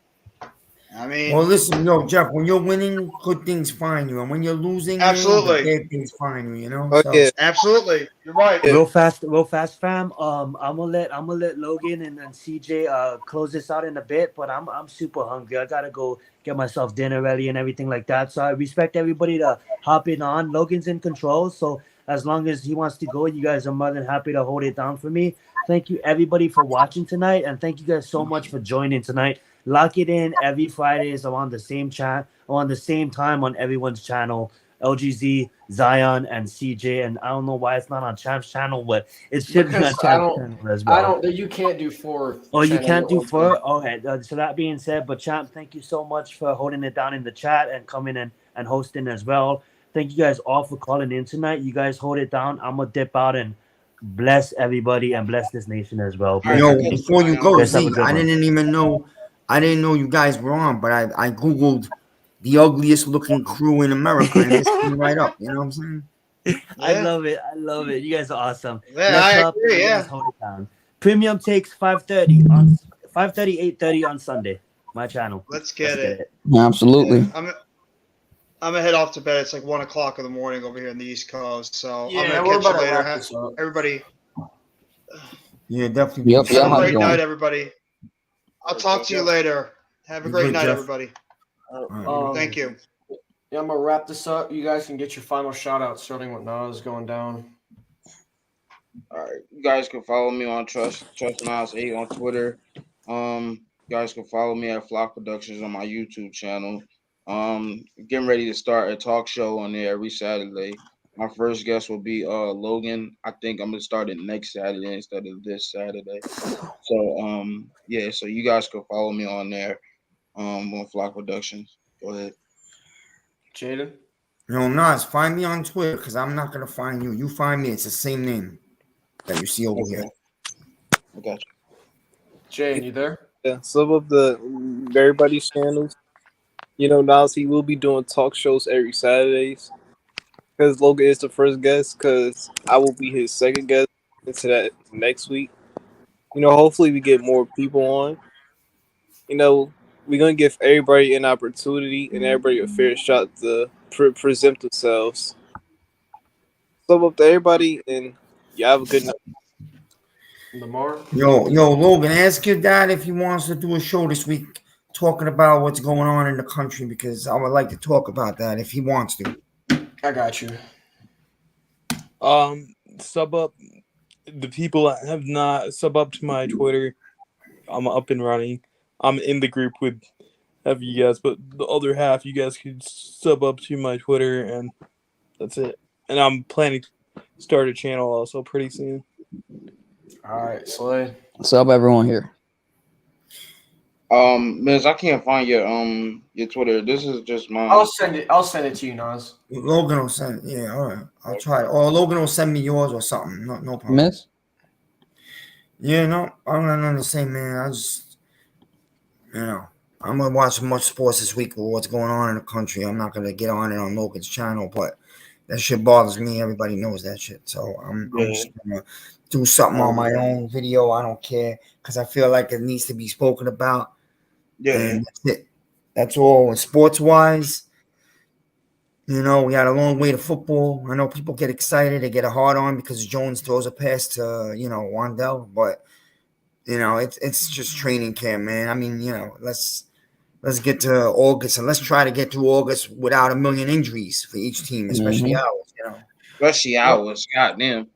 I mean, Well, listen, Jeff, when you're winning, good things find you. And when you're losing, Absolutely. bad things find you, you know? Oh, So- yeah. absolutely, you're right. Real fast, fam. I'm gonna let Logan and CJ close this out in a bit, but I'm super hungry. I gotta go get myself dinner ready and everything like that. So I respect everybody to hop in on. Logan's in control, so as long as he wants to go, you guys are more than happy to hold it down for me. Thank you everybody for watching tonight, and thank you guys so much for joining tonight. Lock it in every Fridays around the same chat, around the same time on everyone's channel. LGZ, Zion, and CJ, and I don't know why it's not on Champ's channel, but it should be on Because Champ's channel as well. I don't. You can't do 4. Oh, you channels can't at do one 4? time. Okay, so that being said, but Champ, thank you so much for holding it down in the chat and coming in and hosting as well. Thank you guys all for calling in tonight. You guys hold it down. I'm going to dip out and bless everybody and bless this nation as well. Before you go, Guys, have a Z, good I one. didn't know you guys were on, but I Googled the ugliest looking crew in America and it came right up. You know what I'm saying? I love it. I love it. You guys are awesome. Yeah, Let's I up agree, and yeah. let's hold it down. Premium takes 5:30 on 5:30, 8:30 on Sunday. My channel. Let's get it. Absolutely. I'm gonna head off to bed. It's like 1 o'clock in the morning over here in the East Coast. So Yeah, I'm gonna we're catch you about to later. wrap this up. Everybody, Yeah, definitely. Yep, have a have great a good night, one. everybody. I'll talk to you later. Have a You great good, night, Jeff? everybody. Um, Thank you. Yeah, I'm gonna wrap this up. You guys can get your final shout out starting with Nas going down. All right, you guys can follow me on Trust Nas 8 on Twitter. You guys can follow me at Flock Productions on my YouTube channel. Getting ready to start a talk show on there every Saturday. My first guest will be Logan. I think I'm gonna start it next Saturday instead of this Saturday. So yeah, so you guys can follow me on there on Flock Productions. Go ahead. Jaden. Nas, find me on Twitter because I'm not gonna find you. You find me. It's the same name that you see over here. I got you. Jaden, you there? Yeah, some of the everybody's channels. You know, Nas, he will be doing talk shows every Saturdays. because Logan is the first guest. Because I will be his second guest into that next week. Hopefully we get more people on. We're gonna give everybody an opportunity and everybody a fair shot to present themselves. So up to everybody, and y'all have a good night. Lamar. Yo, Logan, ask your dad if he wants to do a show this week talking about what's going on in the country, because I would like to talk about that if he wants to. I got you. Sub up the people that have not sub up to my Twitter. I'm up and running. I'm in the group with half of you guys, but the other half you guys could sub up to my Twitter, and that's it. And I'm planning to start a channel also pretty soon. All right, Slay. Sub everyone here. Miz, I can't find your Twitter. This is just mine. I'll send it to you, Nas. Logan will send. Yeah, all right. I'll try it. Or Logan will send me yours or something. No problem. Miss? Yeah, no, I'm not on the same, man. I just, I'm gonna watch much sports this week with what's going on in the country. I'm not gonna get on it on Logan's channel, but that shit bothers me. Everybody knows that shit. So I'm just gonna do something on my own video. I don't care, because I feel like it needs to be spoken about. Yeah, and that's it. That's all. And sports wise, we had a long way to football. I know people get excited, they get a hard on because Jones throws a pass to Wandell, but it's just training camp, man. I mean, let's get to August, and let's try to get through August without a million injuries for each team, especially ours. Especially ours. Goddamn.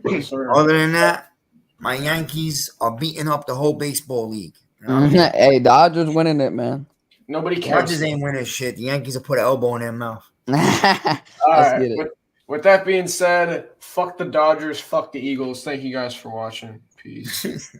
Other than that, my Yankees are beating up the whole baseball league. Hey, Dodgers winning it, man. Nobody cares. Dodgers ain't winning shit. The Yankees will put an elbow in their mouth. All right. With that being said, fuck the Dodgers, fuck the Eagles. Thank you guys for watching. Peace.